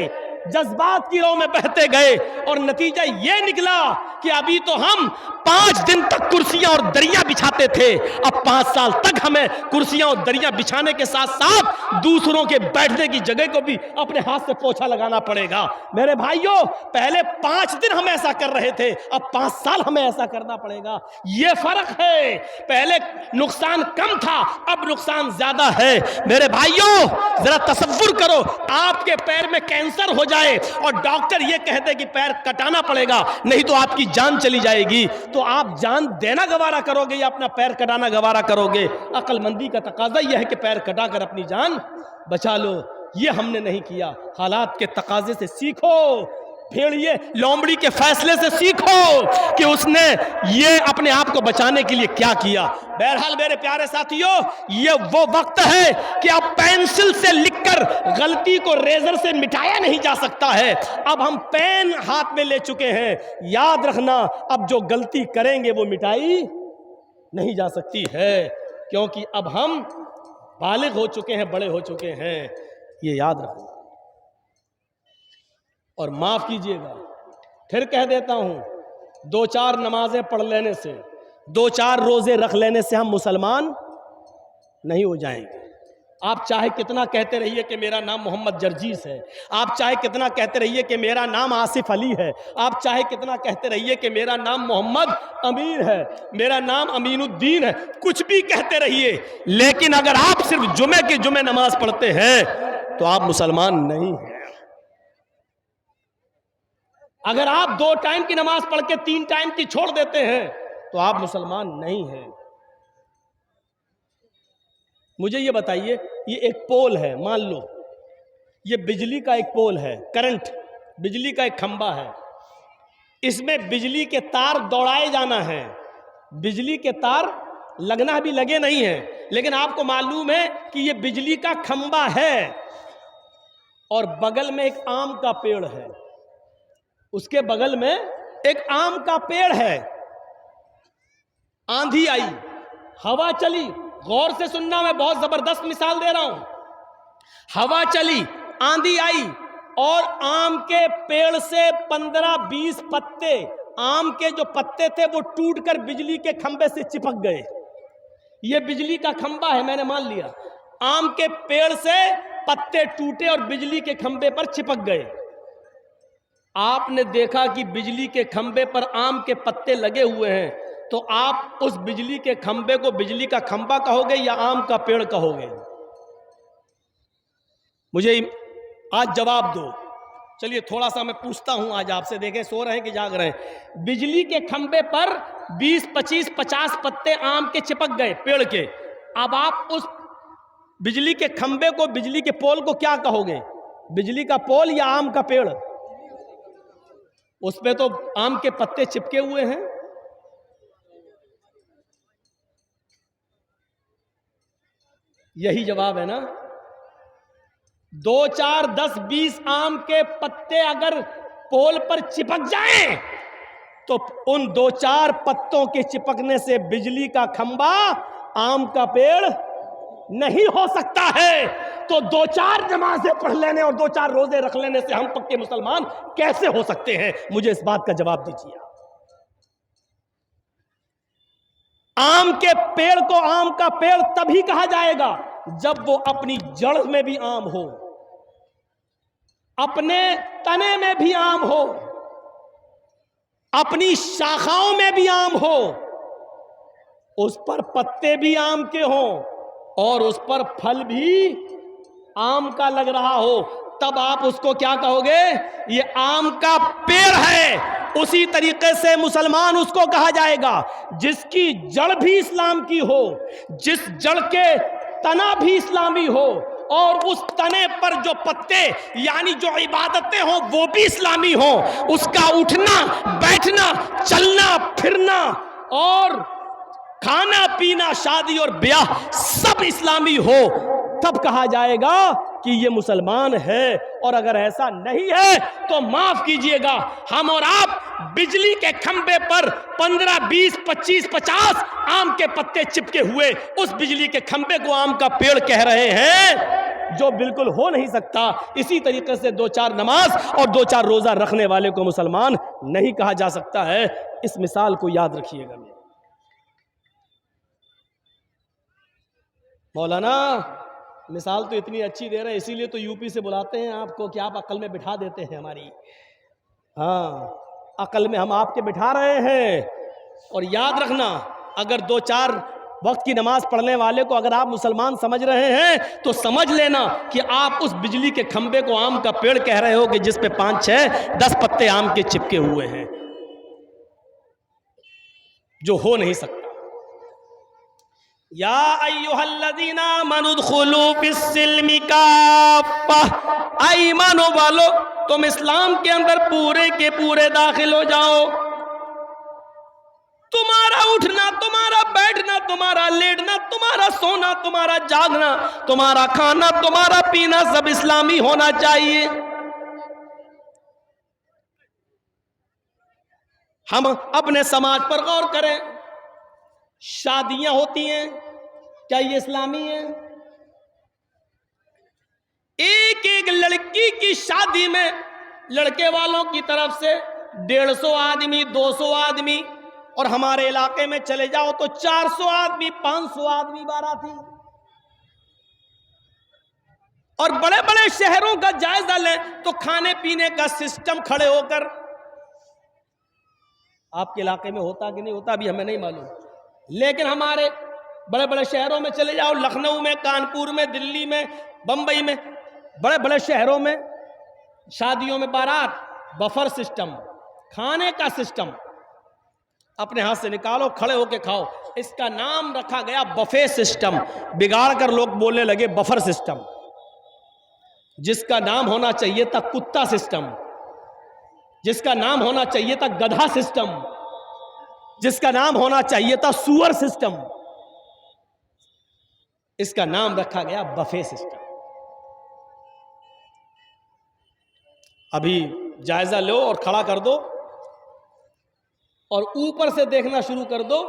जज्बात की रौ में बहते गए, और नतीजा ये निकला कि अभी तो हम 5 दिन तक कुर्सियां और दरिया बिछाते थे, अब 5 साल तक हमें कुर्सियां और दरिया बिछाने के साथ साथ दूसरों के बैठने की जगह को भी अपने हाथ से पोछा लगाना पड़ेगा। मेरे भाइयों, पहले 5 दिन हम ऐसा कर रहे थे, अब 5 साल हमें ऐसा करना पड़ेगा। ये फर्क है, पहले नुकसान कम था, अब नुकसान ज्यादा है। मेरे भाइयों जरा तसव्वुर करो, आपके पैर में कैंसर हो जाए और डॉक्टर ये कहते कि पैर कटाना पड़ेगा, नहीं तो आपकी जान चली जाएगी, तो आप जान देना गवारा करोगे या अपना पैर कटाना गवारा करोगे? अक्लमंदी का तकाजा यह है कि पैर कटाकर अपनी जान बचा लो। ये हमने नहीं किया। हालात के तकाजे से सीखो, भेड़िए लोमड़ी के फैसले से सीखो कि उसने ये अपने आप को बचाने के लिए क्या किया। बहरहाल मेरे प्यारे साथियों, ये वो वक्त है कि अब पेंसिल से लिखकर गलती को रेजर से मिटाया नहीं जा सकता है। अब हम पेन हाथ में ले चुके हैं, याद रखना अब जो गलती करेंगे वो मिटाई नहीं जा सकती है, क्योंकि अब हम बालिग हो चुके हैं, बड़े हो चुके हैं, ये याद रखना। और माफ कीजिएगा, फिर कह देता हूं, 2-4 नमाजें पढ़ लेने से, 2-4 रोजे रख लेने से हम मुसलमान नहीं हो जाएंगे। आप चाहे कितना कहते रहिए कि मेरा नाम मोहम्मद जर्जीस है, आप चाहे कितना कहते रहिए कि मेरा नाम आसिफ अली है, आप चाहे कितना कहते रहिए कि मेरा नाम मोहम्मद अमीर है, मेरा नाम अमीनुद्दीन है, कुछ भी कहते रहिए, लेकिन अगर आप सिर्फ जुमे की जुमे नमाज पढ़ते हैं तो आप मुसलमान नहीं हैं। अगर आप 2 टाइम की नमाज पढ़ के 3 टाइम की छोड़ देते हैं तो आप मुसलमान नहीं हैं। मुझे ये बताइए, ये एक पोल है, मान लो ये बिजली का एक पोल है, करंट, बिजली का एक खंबा है, इसमें बिजली के तार दौड़ाए जाना है, बिजली के तार लगना भी लगे नहीं है, लेकिन आपको मालूम है कि ये बिजली का खंबा है और बगल में एक आम का पेड़ है, उसके बगल में एक आम का पेड़ है। आंधी आई, हवा चली, गौर से सुनना, मैं बहुत जबरदस्त मिसाल दे रहा हूं। हवा चली, आंधी आई और आम के पेड़ से 15-20 पत्ते, आम के जो पत्ते थे वो टूटकर बिजली के खंबे से चिपक गए। ये बिजली का खंबा है, मैंने मान लिया। आम के पेड़ से पत्ते टूटे और बिजली के खंबे पर चिपक गए। आपने देखा कि बिजली के खंबे पर आम के पत्ते लगे हुए हैं, तो आप उस बिजली के खंबे को बिजली का खंबा कहोगे या आम का पेड़ कहोगे? मुझे आज जवाब दो। चलिए थोड़ा सा मैं पूछता हूं आज आपसे, देखें सो रहे हैं कि जाग रहे हैं। बिजली के खंबे पर 20, 25, 50 पत्ते आम के चिपक गए पेड़ के। अब आप उस बिजली के खंबे को, बिजली के पोल को क्या कहोगे? बिजली का पोल या आम का पेड़? उस पे तो आम के पत्ते चिपके हुए हैं। यही जवाब है ना। 2, 4, 10, 20 आम के पत्ते अगर पोल पर चिपक जाएं, तो उन 2, 4 पत्तों के चिपकने से बिजली का खंबा आम का पेड़ नहीं हो सकता है। तो 2, 4 नमाजें पढ़ लेने और 2, 4 रोजे रख लेने से हम पक्के मुसलमान कैसे हो सकते हैं? मुझे इस बात का जवाब दीजिए। आम के पेड़ को आम का पेड़ तभी कहा जाएगा जब वो अपनी जड़ में भी आम हो, अपने तने में भी आम हो, अपनी शाखाओं में भी आम हो, उस पर पत्ते भी आम के हों और उस पर फल भी आम का लग रहा हो, तब आप उसको क्या कहोगे? ये आम का पेड़ है। उसी तरीके से मुसलमान उसको कहा जाएगा जिसकी जड़ भी इस्लाम की हो, जिस जड़ के तना भी इस्लामी हो और उस तने पर जो पत्ते यानी जो इबादतें हो वो भी इस्लामी हो, उसका उठना बैठना चलना फिरना और खाना पीना शादी और ब्याह सब इस्लामी हो, तब कहा जाएगा कि ये मुसलमान है। और अगर ऐसा नहीं है तो माफ कीजिएगा, हम और आप बिजली के खंबे पर 15, 20, 25, 50 आम के पत्ते चिपके हुए उस बिजली के खंबे को आम का पेड़ कह रहे हैं, जो बिल्कुल हो नहीं सकता। इसी तरीके से 2, 4 नमाज और 2, 4 रोजा रखने वाले को मुसलमान नहीं कहा जा सकता है। इस मिसाल को याद रखिएगा। मौलाना मिसाल तो इतनी अच्छी दे रहे हैं, इसीलिए तो यूपी से बुलाते हैं आपको कि आप अकल में बिठा देते हैं हमारी। हाँ, अकल में हम आपके बिठा रहे हैं। और याद रखना, अगर 2, 4 वक्त की नमाज पढ़ने वाले को अगर आप मुसलमान समझ रहे हैं तो समझ लेना कि आप उस बिजली के खंबे को आम का पेड़ कह रहे हो कि जिस पे 5, 6, 10 पत्ते आम के चिपके हुए हैं, जो हो नहीं सकता। या अय्युहल्लज़ीना आमनुद्खुलू फिस्सिल्मि काफ़्फ़ा, ऐ ईमानो वालो तुम इस्लाम के अंदर पूरे के पूरे दाखिल हो जाओ। तुम्हारा उठना, तुम्हारा बैठना, तुम्हारा लेटना, तुम्हारा सोना, तुम्हारा जागना, तुम्हारा खाना, तुम्हारा पीना सब इस्लामी होना चाहिए। हम अपने समाज पर गौर करें, शादियां होती हैं, क्या ये इस्लामी है? एक एक लड़की की शादी में लड़के वालों की तरफ से 150 आदमी, 200 आदमी, और हमारे इलाके में चले जाओ तो 400 आदमी, 500 आदमी बाराती। और बड़े बड़े शहरों का जायजा लें तो खाने पीने का सिस्टम खड़े होकर, आपके इलाके में होता कि नहीं होता अभी हमें नहीं मालूम, लेकिन हमारे बड़े बड़े शहरों में चले जाओ, लखनऊ में, कानपुर में, दिल्ली में, बंबई में, बड़े बड़े शहरों में शादियों में बारात, बफर सिस्टम, खाने का सिस्टम, अपने हाथ से निकालो खड़े होके खाओ। इसका नाम रखा गया बफे सिस्टम। बिगाड़ कर लोग बोलने लगे बफर सिस्टम, जिसका नाम होना चाहिए था कुत्ता सिस्टम, जिसका नाम होना चाहिए था गधा सिस्टम, जिसका नाम होना चाहिए था सुअर सिस्टम। इसका नाम रखा गया बफे सिस्टम। अभी जायजा लो और खड़ा कर दो और ऊपर से देखना शुरू कर दो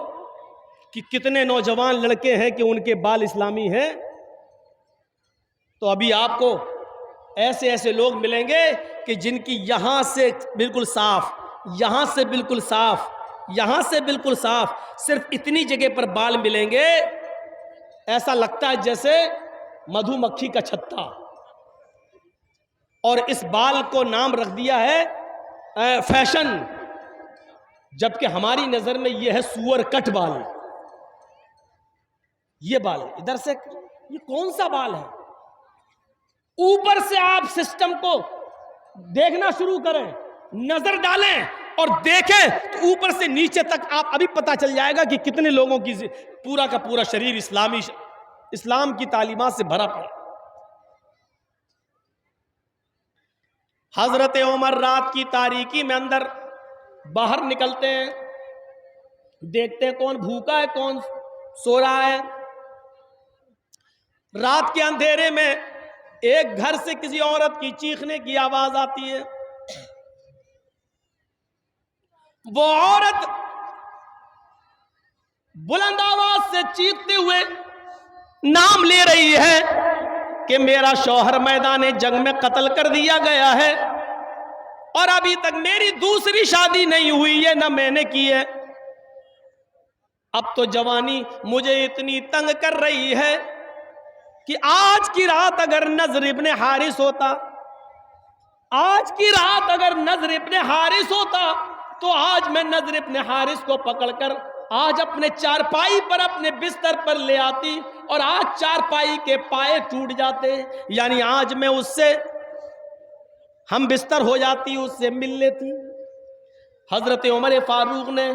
कि कितने नौजवान लड़के हैं कि उनके बाल इस्लामी हैं। तो अभी आपको ऐसे ऐसे लोग मिलेंगे कि जिनकी यहां से बिल्कुल साफ, यहां से बिल्कुल साफ, यहां से बिल्कुल साफ, सिर्फ इतनी जगह पर बाल मिलेंगे, ऐसा लगता है जैसे मधुमक्खी का छत्ता। और इस बाल को नाम रख दिया है फैशन, जबकि हमारी नजर में यह है सुअर कट बाल। ये बाल इधर से, ये कौन सा बाल है? ऊपर से आप सिस्टम को देखना शुरू करें, नजर डालें और देखें तो ऊपर से नीचे तक आप अभी पता चल जाएगा कि कितने लोगों की पूरा का पूरा शरीर इस्लाम की तालीमात से भरा पड़ा। हजरत उमर रात की तारीकी में अंदर बाहर निकलते हैं, देखते हैं कौन भूखा है कौन सो रहा है। रात के अंधेरे में एक घर से किसी औरत की चीखने की आवाज आती है। वो औरत बुलंद आवाज से चीखते हुए नाम ले रही है कि मेरा शौहर मैदान जंग में कत्ल कर दिया गया है और अभी तक मेरी दूसरी शादी नहीं हुई है, ना मैंने की है। अब तो जवानी मुझे इतनी तंग कर रही है कि आज की रात अगर नज़र इब्ने हारिस होता, आज की रात अगर नज़र इब्ने हारिस होता तो आज मैं नज़र इब्ने हारिस को पकड़कर आज अपने चारपाई पर अपने बिस्तर पर ले आती और आज चारपाई के पाए टूट जाते, यानी आज मैं उससे हम बिस्तर हो जाती, उससे मिल लेती। हजरत उमर फारूक ने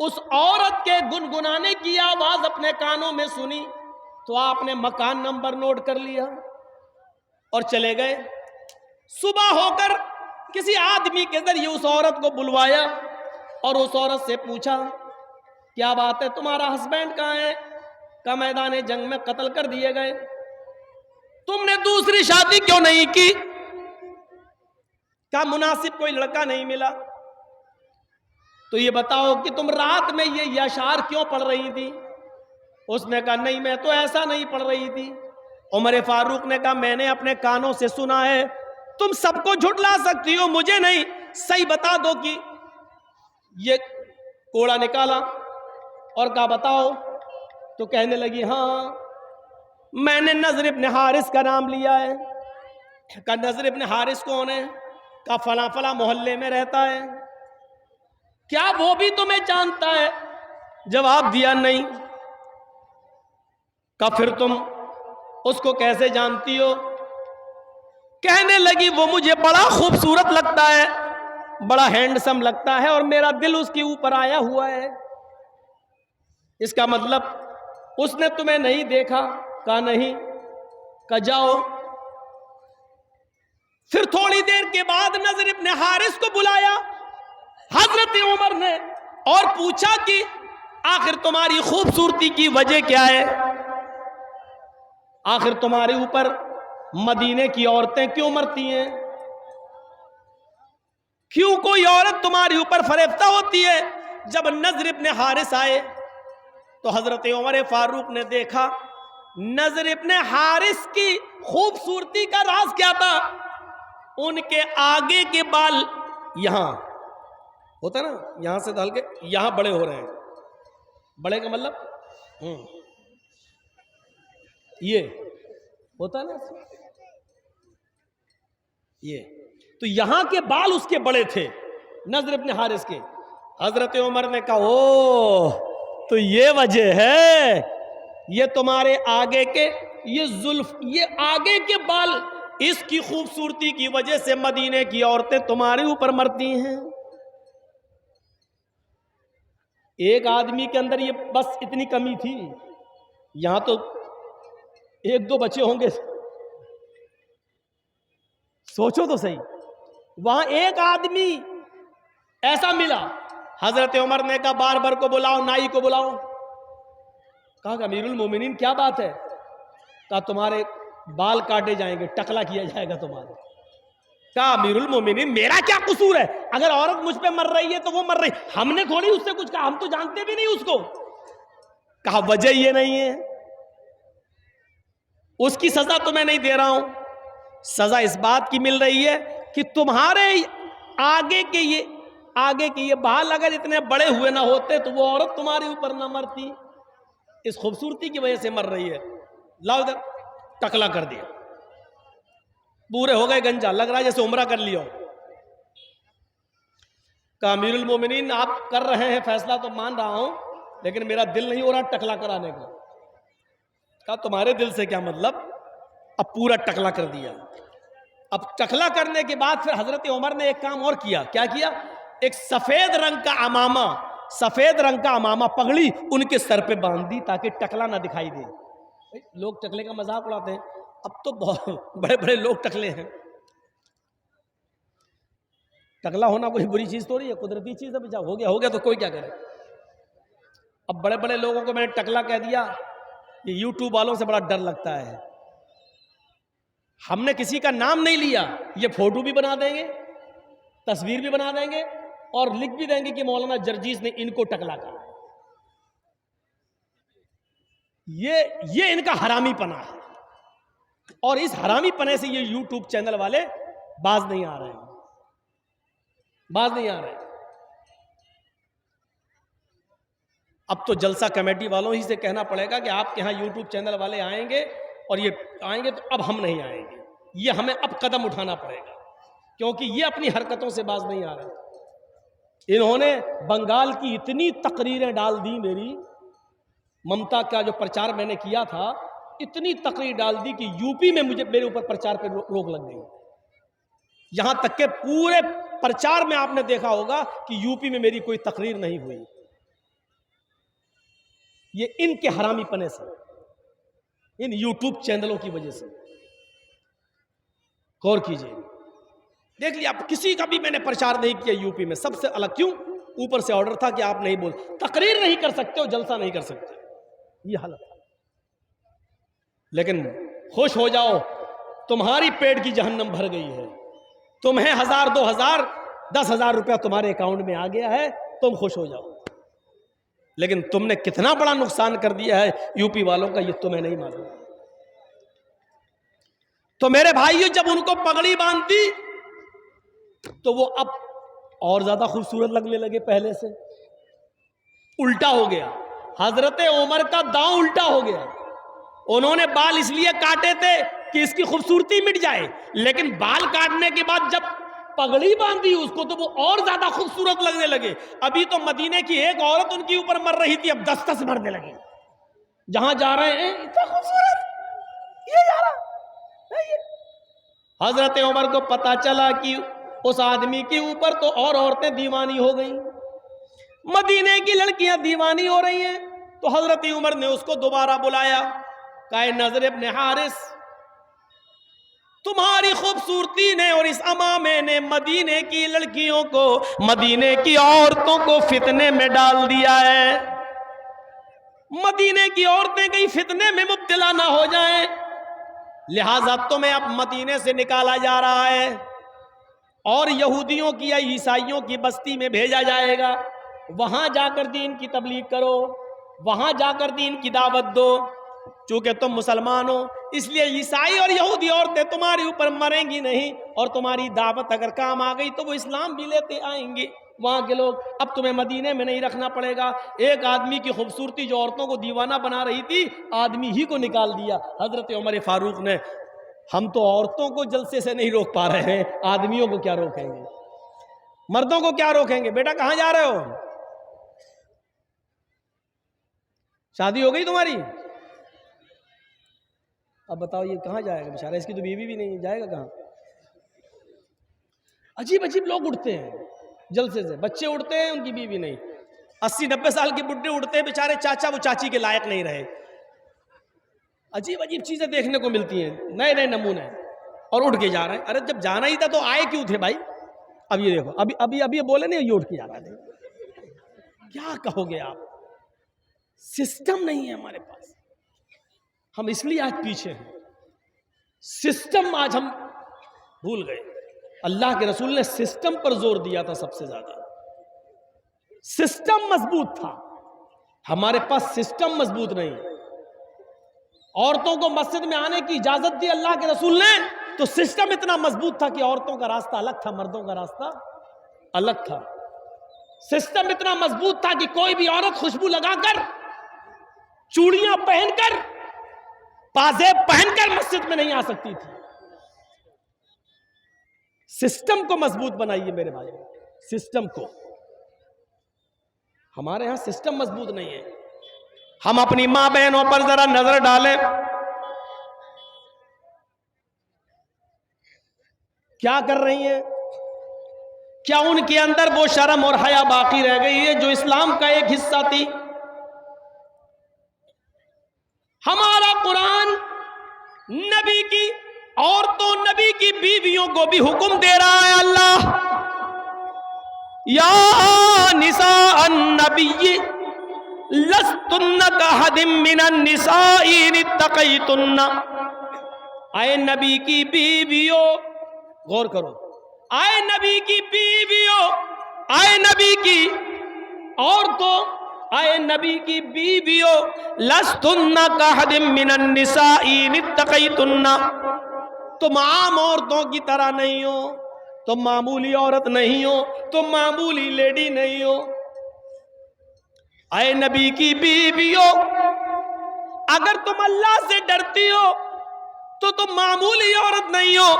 उस औरत के गुनगुनाने की आवाज अपने कानों में सुनी तो आपने मकान नंबर नोट कर लिया और चले गए। सुबह होकर किसी आदमी के जरिए उस औरत को बुलवाया और उस औरत से पूछा, क्या बात है, तुम्हारा हस्बैंड कहाँ है? का मैदान जंग में कत्ल कर दिए गए। तुमने दूसरी शादी क्यों नहीं की? क्या मुनासिब कोई लड़का नहीं मिला? तो ये बताओ कि तुम रात में ये अशार क्यों पढ़ रही थी? उसने कहा नहीं, मैं तो ऐसा नहीं पढ़ रही थी। उमर फारूक ने कहा मैंने अपने कानों से सुना है। तुम सबको झुठला सकती हो, मुझे नहीं। सही बता दो कि ये कोड़ा निकाला और कहा बताओ। तो कहने लगी हाँ, मैंने नज़र इब्ने हारिस का नाम लिया है। कहा नज़र इब्ने हारिस कौन है? कहा फला फला मोहल्ले में रहता है। क्या वो भी तुम्हें जानता है? जवाब दिया नहीं। कहा फिर तुम उसको कैसे जानती हो? कहने लगी वो मुझे बड़ा खूबसूरत लगता है, बड़ा हैंडसम लगता है और मेरा दिल उसके ऊपर आया हुआ है। इसका मतलब उसने तुम्हें नहीं देखा? कहा नहीं। कहा जाओ। फिर थोड़ी देर के बाद नज़र इब्ने हारिस को बुलाया हजरत उमर ने और पूछा कि आखिर तुम्हारी खूबसूरती की वजह क्या है? आखिर तुम्हारे ऊपर मदीने की औरतें क्यों मरती हैं? क्यों कोई औरत तुम्हारे ऊपर फरेफ्ता होती है? जब नज़र इब्ने हारिस आए तो हजरत उमर फारूक ने देखा नज़र इब्ने हारिस की खूबसूरती का राज क्या था? उनके आगे के बाल यहां होता ना, यहां से डाल के यहां बड़े हो रहे हैं। बड़े का मतलब ये होता ना, ये तो यहां के बाल उसके बड़े थे नज़र इब्ने हारिस के। हजरत उमर ने कहा ओ तो ये वजह है, ये तुम्हारे आगे के ये जुल्फ, ये आगे के बाल, इसकी खूबसूरती की वजह से मदीने की औरतें तुम्हारे ऊपर मरती हैं। एक आदमी के अंदर ये बस इतनी कमी थी, यहां तो एक दो बच्चे होंगे। सोचो तो सही, वहां एक आदमी ऐसा मिला। हजरत उमर ने कहा बारबर को बुलाओ, नाई को बुलाओ। कहा अमीरुल मोमिनीन क्या बात है? कहा तुम्हारे बाल काटे जाएंगे, टकला किया जाएगा तुम्हारे। कहा अमीरुल मोमिनीन मेरा क्या कसूर है? अगर औरत मुझ पे मर रही है तो वो मर रही, हमने थोड़ी उससे कुछ कहा, हम तो जानते भी नहीं उसको। कहा वजह ये नहीं है, उसकी सजा तो मैं नहीं दे रहा हूं, सजा इस बात की मिल रही है कि तुम्हारे आगे के ये बाल अगर इतने बड़े हुए ना होते तो वो औरत तुम्हारे ऊपर ना मरती। इस खूबसूरती की वजह से मर रही है। लाओ इधर, टकला कर दिया, पूरे हो गए गंजा, लग रहा है जैसे उम्रा कर लिया। का अमीरुल मोमिनीन आप कर रहे हैं फैसला तो मान रहा हूं, लेकिन मेरा दिल नहीं हो रहा टकला कराने का। कहा तुम्हारे दिल से क्या मतलब, अब पूरा टकला कर दिया। अब टकला करने के बाद फिर हजरत उमर ने एक काम और किया। क्या किया? एक सफेद रंग का अमामा, सफेद रंग का अमामा पगड़ी उनके सर पे बांध दी ताकि टकला ना दिखाई दे। लोग टकले का मजाक उड़ाते हैं, अब तो बहुत बड़े बड़े लोग टकले हैं। टकला होना कोई बुरी चीज तो नहीं है, कुदरती चीज है। बेचा हो गया तो कोई क्या करे। अब बड़े बड़े लोगों को मैंने टकला कह दिया, ये यूट्यूब वालों से बड़ा डर लगता है। हमने किसी का नाम नहीं लिया, ये फोटो भी बना देंगे, तस्वीर भी बना देंगे और लिख भी देंगे कि मौलाना जर्जीस ने इनको टकला कहा। ये इनका हरामीपना है, और इस हरामीपने से ये यूट्यूब चैनल वाले बाज नहीं आ रहे हैं, बाज नहीं आ रहे हैं। अब तो जलसा कमेटी वालों ही से कहना पड़ेगा कि आपके यहां यूट्यूब चैनल वाले आएंगे और ये आएंगे तो अब हम नहीं आएंगे, ये हमें अब कदम उठाना पड़ेगा, क्योंकि ये अपनी हरकतों से बाज नहीं आ रहे। इन्होंने बंगाल की इतनी तकरीरें डाल दी, मेरी ममता का जो प्रचार मैंने किया था, इतनी तकरीर डाल दी कि यूपी में मेरे ऊपर प्रचार पर रोक लग गई। यहां तक के पूरे प्रचार में आपने देखा होगा कि यूपी में मेरी कोई तकरीर नहीं हुई। ये इनके हरामीपने से, इन यूट्यूब चैनलों की वजह से। गौर कीजिए, देख लिया, आप किसी का भी मैंने प्रचार नहीं किया यूपी में, सबसे अलग। क्यों? ऊपर से ऑर्डर था कि आप नहीं बोल, तकरीर नहीं कर सकते हो, जलसा नहीं कर सकते, ये हालत है। लेकिन खुश हो जाओ, तुम्हारी पेट की जहन्नम भर गई है, तुम्हें 1000, 2000, 10,000 रुपया तुम्हारे अकाउंट में आ गया है, तुम खुश हो जाओ। लेकिन तुमने कितना बड़ा नुकसान कर दिया है यूपी वालों का, ये तुम्हें नहीं मालूम। तो मेरे भाइयों, जब उनको पगड़ी बांधी तो वो अब और ज्यादा खूबसूरत लगने लगे पहले से। उल्टा हो गया, हजरत उमर का दांव उल्टा हो गया। उन्होंने बाल इसलिए काटे थे कि इसकी खूबसूरती मिट जाए, लेकिन बाल काटने के बाद जब पगड़ी बांधी उसको तो वो और ज्यादा खूबसूरत लगने लगे। अभी तो मदीने की एक औरत उनके ऊपर मर रही थी, अब 10 मरने लगी। जहां जा रहे हैं इतना खूबसूरत, ये जा रहा है ये। हजरत उमर को पता चला कि उस आदमी के ऊपर तो और औरतें दीवानी हो गई, मदीने की लड़कियां दीवानी हो रही हैं। तो हजरत उमर ने उसको दोबारा बुलाया, कहा नजर इब्न हारिस, तुम्हारी खूबसूरती ने और इस अमामे ने मदीने की लड़कियों को, मदीने की औरतों को फितने में डाल दिया है। मदीने की औरतें कहीं फितने में मुब्तला ना हो जाएं, लिहाजा तुम्हें अब मदीने से निकाला जा रहा है और यहूदियों की या ईसाइयों की बस्ती में भेजा जाएगा। वहां जाकर दीन की तबलीग करो, वहां जाकर दीन की दावत दो। चूंकि तुम मुसलमान हो, इसलिए ईसाई और यहूदी औरतें तुम्हारे ऊपर मरेंगी नहीं, और तुम्हारी दावत अगर काम आ गई तो वो इस्लाम भी लेते आएंगे वहां के लोग। अब तुम्हें मदीने में नहीं रखना पड़ेगा। एक आदमी की खूबसूरती जो औरतों को दीवाना बना रही थी, आदमी ही को निकाल दिया हजरत उमर फारूक ने। हम तो औरतों को जलसे से नहीं रोक पा रहे हैं, आदमियों को क्या रोकेंगे, मर्दों को क्या रोकेंगे। बेटा कहां जा रहे हो? शादी हो गई तुम्हारी? अब बताओ ये कहां जाएगा बेचारा, इसकी तो बीवी भी नहीं, जाएगा कहां? अजीब अजीब लोग उठते हैं जलसे से, बच्चे उठते हैं उनकी बीवी नहीं, 80-90 साल के बुढ़े उठते हैं बेचारे, चाचा वो चाची के लायक नहीं रहे। अजीब अजीब चीजें देखने को मिलती हैं, नए नए नमूने, और उठ के जा रहे हैं। अरे जब जाना ही था तो आए क्यों थे भाई? अब ये देखो, अभी अभी अभी बोले नहीं, ये उठ के जा रहा था। क्या कहोगे आप? सिस्टम नहीं है हमारे पास, हम इसलिए आज पीछे हैं। सिस्टम आज हम भूल गए। अल्लाह के रसूल ने सिस्टम पर जोर दिया था सबसे ज्यादा। सिस्टम मजबूत था, हमारे पास सिस्टम मजबूत नहीं। औरतों को मस्जिद में आने की इजाजत दी अल्लाह के रसूल ने, तो सिस्टम इतना मजबूत था कि औरतों का रास्ता अलग था, मर्दों का रास्ता अलग था। सिस्टम इतना मजबूत था कि कोई भी औरत खुशबू लगाकर, चूड़ियां पहनकर, पाजेब पहनकर मस्जिद में नहीं आ सकती थी। सिस्टम को मजबूत बनाइए मेरे भाई, सिस्टम को। हमारे यहाँ सिस्टम मजबूत नहीं है। हम अपनी माँ बहनों पर जरा नजर डालें, क्या कर रही हैं? क्या उनके अंदर वो शर्म और हया बाकी रह गई है जो इस्लाम का एक हिस्सा थी? हमारा कुरान नबी की औरतों, नबी की बीवियों को भी हुक्म दे रहा है। अल्लाह, या निसा अन्नबी लस्तुन्ना कहदिम मिनन निसाई इन इत्तक़ैतुन्ना। आए नबी की बीवियों, गौर करो, आए नबी की बीवियों, आए नबी की औरतों, आए नबी की बीवियों, लस्तुन्ना कहदिम मिनन निसाई इन इत्तक़ैतुन्ना। तुम आम औरतों की तरह नहीं हो, तुम मामूली औरत नहीं हो, तुम मामूली लेडी नहीं हो। आए नबी की बीवियों, अगर तुम अल्लाह से डरती हो तो तुम मामूली औरत नहीं हो।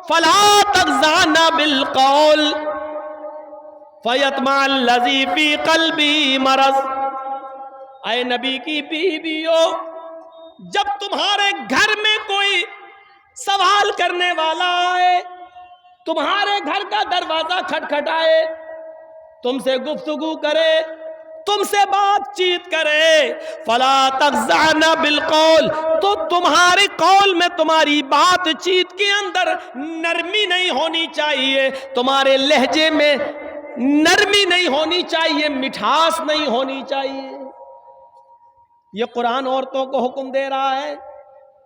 फला तग़ज़ाना बिल क़ौल फ़यत्मअ अल्लज़ी फ़ी क़ल्बी मरज़। आए नबी की बीवियों, जब तुम्हारे घर में कोई सवाल करने वाला आए, तुम्हारे घर का दरवाजा खटखटाए, तुमसे गुफ्तगू करे, तुमसे बातचीत करे, फला तग़ज़ाना बिल क़ौल, तो तुम्हारे कौल में, तुम्हारी बातचीत के अंदर नरमी नहीं होनी चाहिए, तुम्हारे लहजे में नरमी नहीं होनी चाहिए, मिठास नहीं होनी चाहिए। ये कुरान औरतों को हुक्म दे रहा है।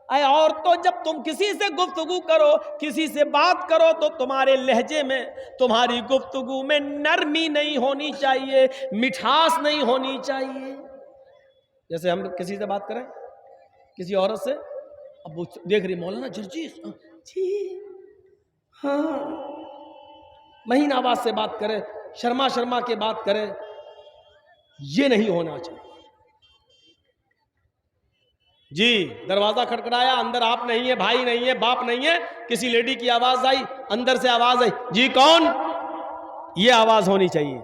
अरे औरतों, जब तुम किसी से गुफ्तगू करो, किसी से बात करो, तो तुम्हारे लहजे में, तुम्हारी गुफ्तगू में नरमी नहीं होनी चाहिए, मिठास नहीं होनी चाहिए। जैसे हम किसी से बात करें, किसी औरत से, अब वो देख रही मौलाना जर्जीस जी, हाँ, महीन आवाज से बात करे, शर्मा शर्मा के बात करे, ये नहीं होना चाहिए। जी, दरवाजा खटखटाया, अंदर आप नहीं है, भाई नहीं है, बाप नहीं है, किसी लेडी की आवाज आई, अंदर से आवाज आई, जी कौन? ये आवाज होनी चाहिए।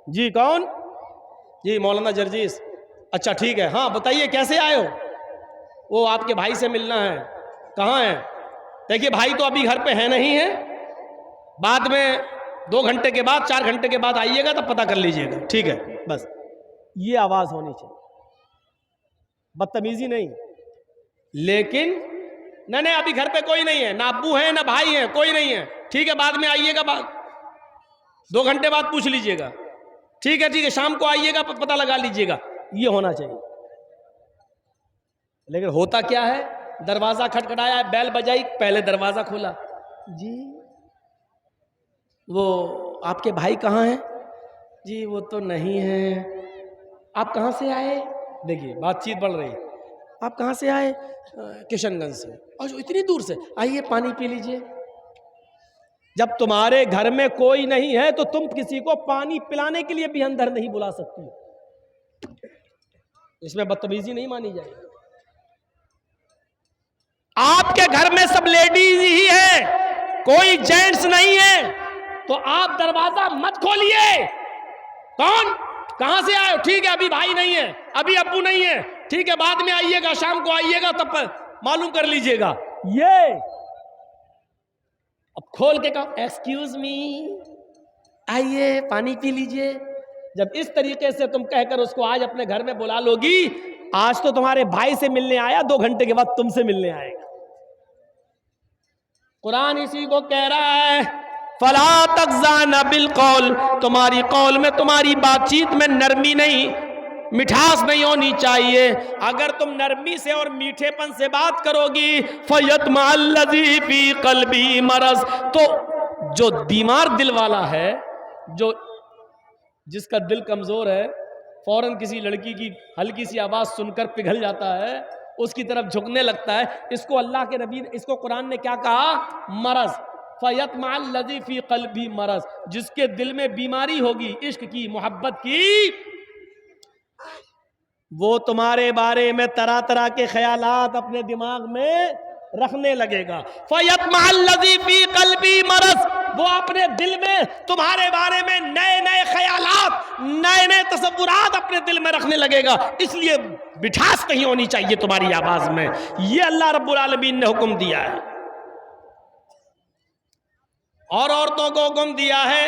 जी कौन? जी मौलाना जर्जीस। अच्छा ठीक है, हाँ बताइए कैसे आए हो? वो आपके भाई से मिलना है। कहाँ है? देखिए भाई तो अभी घर पे है नहीं है, बाद में 2 घंटे के बाद, 4 घंटे के बाद आइएगा, तब पता कर लीजिएगा। ठीक है, बस ये आवाज होनी चाहिए, बदतमीजी नहीं। लेकिन नहीं अभी घर पे कोई नहीं है, ना अब्बू है ना भाई है, कोई नहीं है, ठीक है बाद में आइएगा, 2 घंटे बाद पूछ लीजिएगा। ठीक है शाम को आइएगा, पता लगा लीजिएगा। ये होना चाहिए। लेकिन होता क्या है, दरवाजा खटखटाया, बैल बजाई, पहले दरवाजा खोला, जी वो आपके भाई कहाँ हैं? जी वो तो नहीं है। आप कहाँ से आए? देखिए बातचीत बढ़ रही है। आप कहाँ से आए? किशनगंज से। और इतनी दूर से? आइए पानी पी लीजिए। जब तुम्हारे घर में कोई नहीं है तो तुम किसी को पानी पिलाने के लिए भी अंदर नहीं बुला सकती। इसमें बदतमीजी नहीं मानी जाएगी। आपके घर में सब लेडीज ही है, कोई जेंट्स नहीं है, तो आप दरवाजा मत खोलिए। कौन? कहां से आए हो? ठीक है अभी भाई नहीं है, अभी अब्बू नहीं है, ठीक है बाद में आइएगा, शाम को आइएगा, तब मालूम कर लीजिएगा। ये अब खोल के कहो एक्सक्यूज मी, आइए पानी पी लीजिए। जब इस तरीके से तुम कहकर उसको आज अपने घर में बुला लोगी, आज तो तुम्हारे भाई से मिलने आया, 2 घंटे के बाद तुमसे मिलने आएगा। कुरान इसी को कह रहा है, फला तग़ज़ाना बिल क़ौल, तुम्हारी कौल में, तुम्हारी बातचीत में नरमी नहीं, मिठास नहीं होनी चाहिए। अगर तुम नरमी से और मीठेपन से बात करोगी, फ़यत्मअ अल्लज़ी फ़ी क़ल्बी मरज़, तो जो बीमार दिल वाला है, जो जिसका दिल कमज़ोर है, फौरन किसी लड़की की हल्की सी आवाज़ सुनकर पिघल जाता है, उसकी तरफ झुकने लगता है। इसको अल्लाह के नबी, इसको कुरान ने क्या कहा? मरज़। फ़यत्मअ अल्लज़ी फ़ी क़ल्बी मरज़, जिसके दिल में बीमारी होगी, इश्क की, मोहब्बत की, वो तुम्हारे बारे में तरह तरह के ख्यालात अपने दिमाग में रखने लगेगा। फयतमअल्लज़ी फी क़ल्बी मरज़, वो अपने दिल में तुम्हारे बारे में नए नए ख्यालात, नए नए तसव्वुरात अपने दिल में रखने लगेगा। इसलिए मिठास नहीं होनी चाहिए तुम्हारी आवाज में। ये अल्लाह रब्बुल आलमीन ने हुक्म दिया है। और औरतों को हुक्म दिया है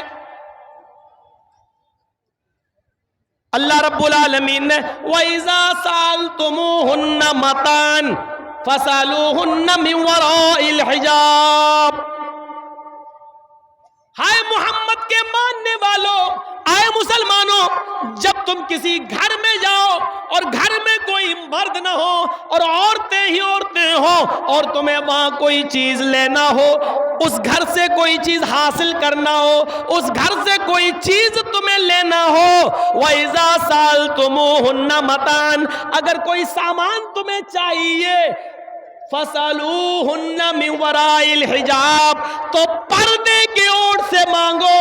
अल्लाह रब्बुल आलमीन ने, वइज़ा सालतुमूहुन्ना मतान फसलूहुन्ना मिन वराइल हिजाब। हाय मोहम्मद के मानने वालों, आए मुसलमानों, जब तुम किसी घर में जाओ और घर में कोई मर्द ना हो और औरतें ही औरतें हो और तुम्हें वहां कोई चीज लेना हो, उस घर से कोई चीज हासिल करना हो, उस घर से कोई चीज तुम्हें लेना हो, वइज़ा सालतुमूहुन्ना मतान, अगर कोई सामान तुम्हें चाहिए, फसलूहुन्ना मिन वराइल हिजाब, तो पर्दे की ओर से मांगो,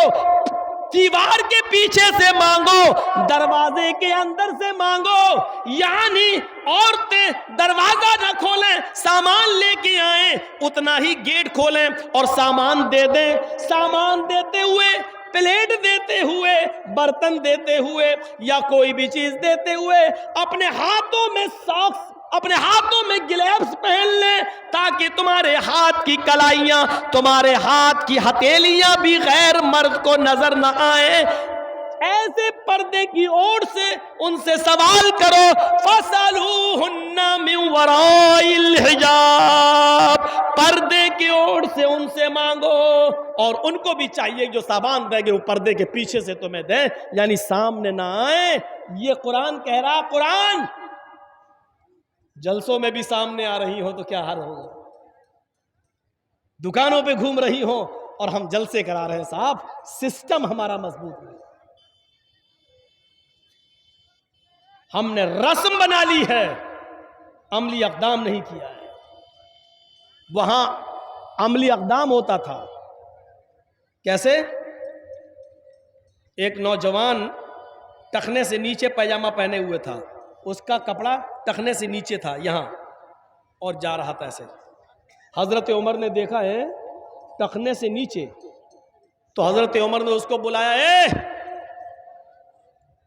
दीवार के पीछे से मांगो, दरवाजे के अंदर से मांगो। यानी औरतें दरवाजा न खोलें, सामान लेके आए, उतना ही गेट खोलें और सामान दे दें। सामान देते हुए, प्लेट देते हुए, बर्तन देते हुए या कोई भी चीज देते हुए अपने हाथों में सॉक्स, अपने हाथों में ग्लव्स पहन लें, ताकि तुम्हारे हाथ की कलाइयां, तुम्हारे हाथ की हथेलियां भी गैर मर्द को नजर न आए। ऐसे पर्दे की ओर से उनसे सवाल करो, फसलूहुन्ना मिन वराइल हिजाब, पर्दे की ओर से उनसे मांगो। और उनको भी चाहिए जो सामान देंगे वो पर्दे के पीछे से तुम्हें दें, यानी सामने ना आए। ये कुरान कह रहा, कुरान जलसों में भी सामने आ रही हो तो क्या हाल होगा, दुकानों पे घूम रही हो और हम जलसे करा रहे हैं। साहब, सिस्टम हमारा मजबूत है, हमने रस्म बना ली है, अमली अक़दाम नहीं किया है। वहां अमली अक़दाम होता था। कैसे? एक नौजवान टखने से नीचे पैजामा पहने हुए था, उसका कपड़ा टखने से नीचे था यहां, और जा रहा था ऐसे। हजरत उमर ने देखा है टखने से नीचे, तो हजरत उमर ने उसको बुलाया, ए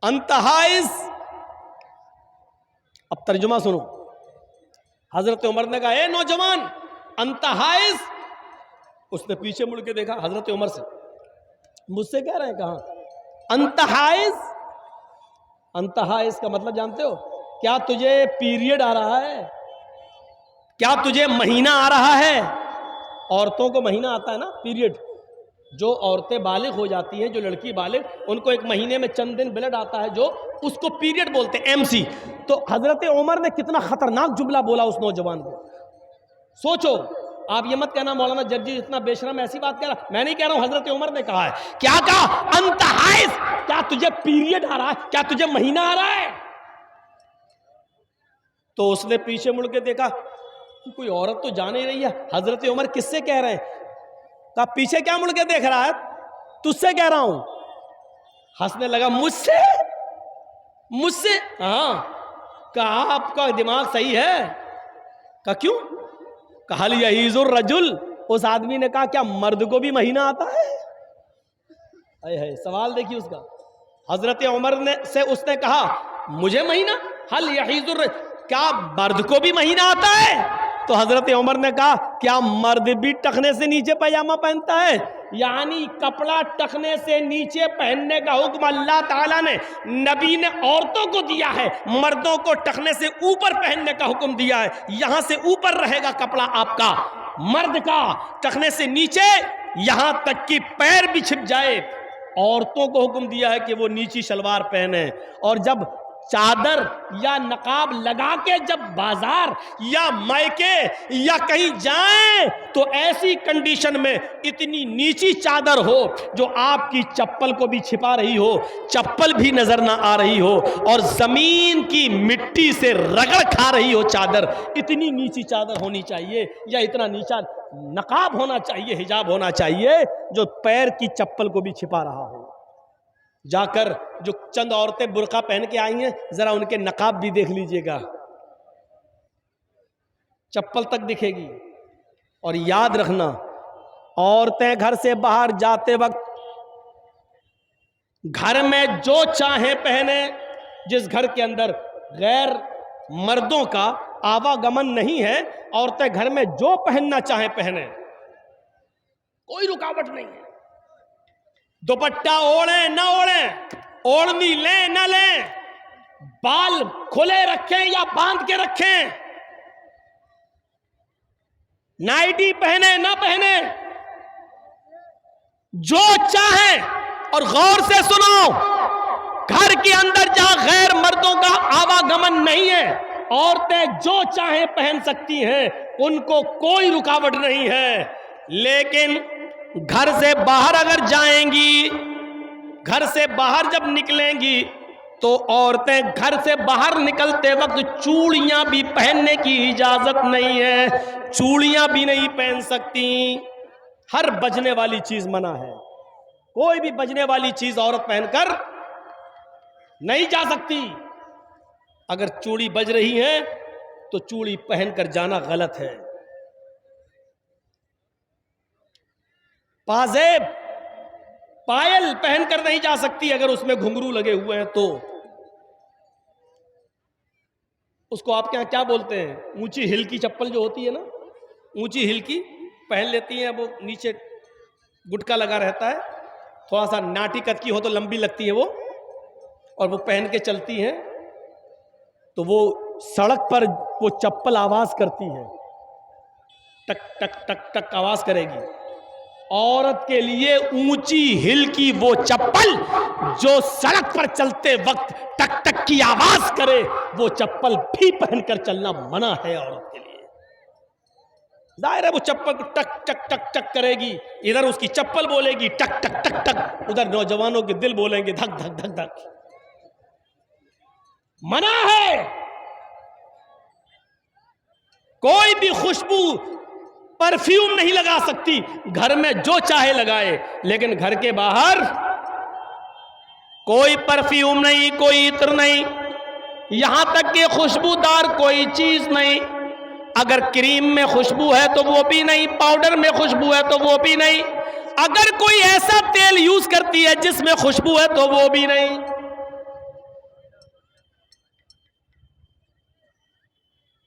अंतहाइस। अब तर्जुमा सुनो। हजरत उमर ने कहा, ए नौजवान अंतहाइस। उसने पीछे मुड़ के देखा हजरत उमर से, मुझसे कह रहे हैं, कहां अंतहाइस? अंतहाइस का मतलब जानते हो? क्या तुझे पीरियड आ रहा है? क्या तुझे महीना आ रहा है? औरतों को महीना आता है ना, पीरियड। जो औरतें बालिग हो जाती हैं, जो लड़की बालिग, उनको एक महीने में चंद दिन ब्लड आता है, जो उसको पीरियड बोलते हैं, एमसी। तो हजरत उमर ने कितना खतरनाक जुमला बोला उस नौजवान को। सोचो, आप ये मत कहना मौलाना जर्जी इतना बेशरम ऐसी बात कह रहा। मैं नहीं कह रहा हूं, हजरत उमर ने कहा है। क्या कहा? अंतहाइस, क्या तुझे पीरियड आ रहा है? क्या तुझे महीना आ रहा है? तो उसने पीछे मुड़ के देखा कि कोई औरत तो जा नहीं रही है। हजरत उमर किससे कह रहे हैं? कहा पीछे क्या मुड़ के देख रहा है? तुझसे कह रहा हूं। हंसने लगा, मुझसे? मुझसे? हाँ। कहा आपका दिमाग सही है? कहा क्यों? कहा यहीजुर रजुल। उस आदमी ने कहा क्या मर्द को भी महीना आता है? है सवाल देखिए उसका। हजरत उमर ने से उसने कहा मुझे महीना, हल यहीजुर, क्या मर्द को भी महीना आता है? तो हजरत उमर ने कहा क्या मर्द भी टखने से नीचे पैजामा पहनता है? यानी कपड़ा टखने से नीचे पहनने का हुक्म अल्लाह ताला ने, नबी ने औरतों को दिया है, मर्दों को टखने से ऊपर पहनने का हुक्म दिया है। यहां से ऊपर रहेगा कपड़ा आपका, मर्द का टखने से नीचे, यहां तक कि पैर भी छिप जाए। औरतों को हुक्म दिया है कि वो नीची शलवार पहने, और जब चादर या नकाब लगा के जब बाजार या मायके या कहीं जाएं, तो ऐसी कंडीशन में इतनी नीची चादर हो जो आपकी चप्पल को भी छिपा रही हो, चप्पल भी नजर ना आ रही हो, और जमीन की मिट्टी से रगड़ खा रही हो चादर। इतनी नीची चादर होनी चाहिए, या इतना नीचा नकाब होना चाहिए, हिजाब होना चाहिए जो पैर की चप्पल को भी छिपा रहा हो। जाकर जो चंद औरतें बुर्का पहन के आई हैं, जरा उनके नकाब भी देख लीजिएगा, चप्पल तक दिखेगी। और याद रखना, औरतें घर से बाहर जाते वक्त घर में जो चाहे पहने, जिस घर के अंदर गैर मर्दों का आवागमन नहीं है, औरतें घर में जो पहनना चाहे पहने, कोई रुकावट नहीं है। दुपट्टा ओढ़े ना ओढ़े, ओढ़नी लें ना लें, बाल खुले रखें या बांध के रखें, नाइटी पहने ना पहने, जो चाहे। और गौर से सुनो, घर के अंदर जहां गैर मर्दों का आवागमन नहीं है, औरतें जो चाहे पहन सकती हैं, उनको कोई रुकावट नहीं है। लेकिन घर से बाहर अगर जाएंगी, घर से बाहर जब निकलेंगी, तो औरतें घर से बाहर निकलते वक्त चूड़ियां भी पहनने की इजाजत नहीं है, चूड़ियां भी नहीं पहन सकती। हर बजने वाली चीज मना है, कोई भी बजने वाली चीज औरत पहनकर नहीं जा सकती। अगर चूड़ी बज रही है तो चूड़ी पहनकर जाना गलत है। पाजेब, पायल पहनकर नहीं जा सकती अगर उसमें घुंघरू लगे हुए हैं तो। उसको आपके यहां क्या बोलते हैं? ऊंची हिल की चप्पल जो होती है ना, ऊंची हिल की पहन लेती हैं, वो नीचे गुटका लगा रहता है, थोड़ा सा नाटी कद की हो तो लंबी लगती है वो, और वो पहन के चलती हैं, तो वो सड़क पर वो चप्पल आवाज करती है, टक टक टक टक आवाज करेगी। औरत के लिए ऊंची हिल की वो चप्पल जो सड़क पर चलते वक्त टक टक की आवाज करे, वो चप्पल भी पहनकर चलना मना है औरत के लिए। जाहिर है वो चप्पल को टक टक टक टक करेगी, इधर उसकी चप्पल बोलेगी टक टक टक टक, उधर नौजवानों के दिल बोलेंगे धक धक धक धक। मना है। कोई भी खुशबू, परफ्यूम नहीं लगा सकती, घर में जो चाहे लगाए, लेकिन घर के बाहर कोई परफ्यूम नहीं, कोई इत्र नहीं, यहां तक कि खुशबूदार कोई चीज नहीं। अगर क्रीम में खुशबू है तो वो भी नहीं, पाउडर में खुशबू है तो वो भी नहीं, अगर कोई ऐसा तेल यूज करती है जिसमें खुशबू है तो वो भी नहीं।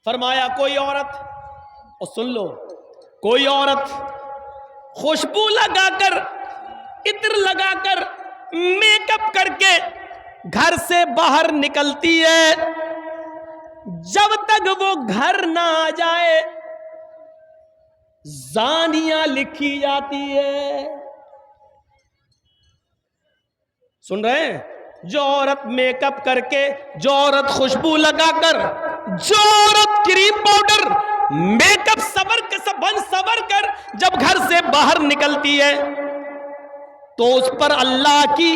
फरमाया कोई औरत, और सुन लो, कोई औरत खुशबू लगाकर, इत्र लगाकर, मेकअप करके घर से बाहर निकलती है, जब तक वो घर ना आ जाए जानिया लिखी जाती है। सुन रहे हैं? जो औरत मेकअप करके, जो औरत खुशबू लगाकर, जो औरत क्रीम पाउडर मेकअप सवर कर जब घर से बाहर निकलती है, तो उस पर अल्लाह की,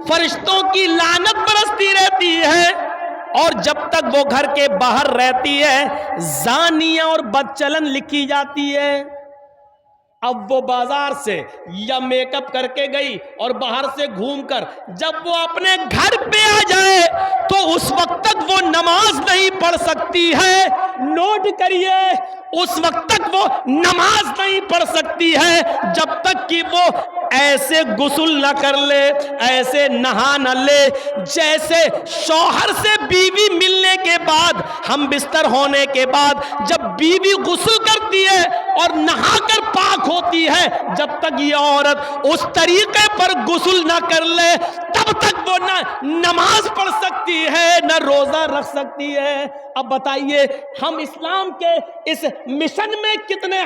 फरिश्तों की लानत बरसती रहती है, और जब तक वो घर के बाहर रहती है जानिया और बदचलन लिखी जाती है। अब वो बाजार से या मेकअप करके गई और बाहर से घूमकर जब वो अपने घर पे आ जाए तो उस वक्त तक वो नमाज नहीं पढ़ सकती है। नोट करिए, उस वक्त तक वो नमाज नहीं पढ़ सकती है जब तक कि वो ऐसे गुस्ल न कर ले, ऐसे नहा न ले, जैसे शौहर से बीवी मिलने के बाद, हम बिस्तर होने के बाद जब बीवी गुस्ल करती है और नहाकर पाक होती है, जब तक ये औरत उस तरीके पर गुस्ल ना कर ले तब तक वो ना नमाज पढ़ सकती है, ना रोजा रख सकती है। अब बताइए हम इस्लाम के इस मिशन में कितने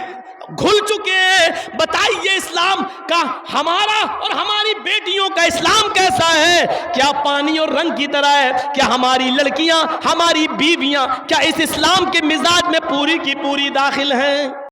घुल चुके हैं। बताइए इस्लाम का, हमारा और हमारी बेटियों का इस्लाम कैसा है? क्या पानी और रंग की तरह है? क्या हमारी लड़कियां, हमारी बीवियां क्या इस इस्लाम के मिजाज में पूरी की पूरी दाखिल हैं?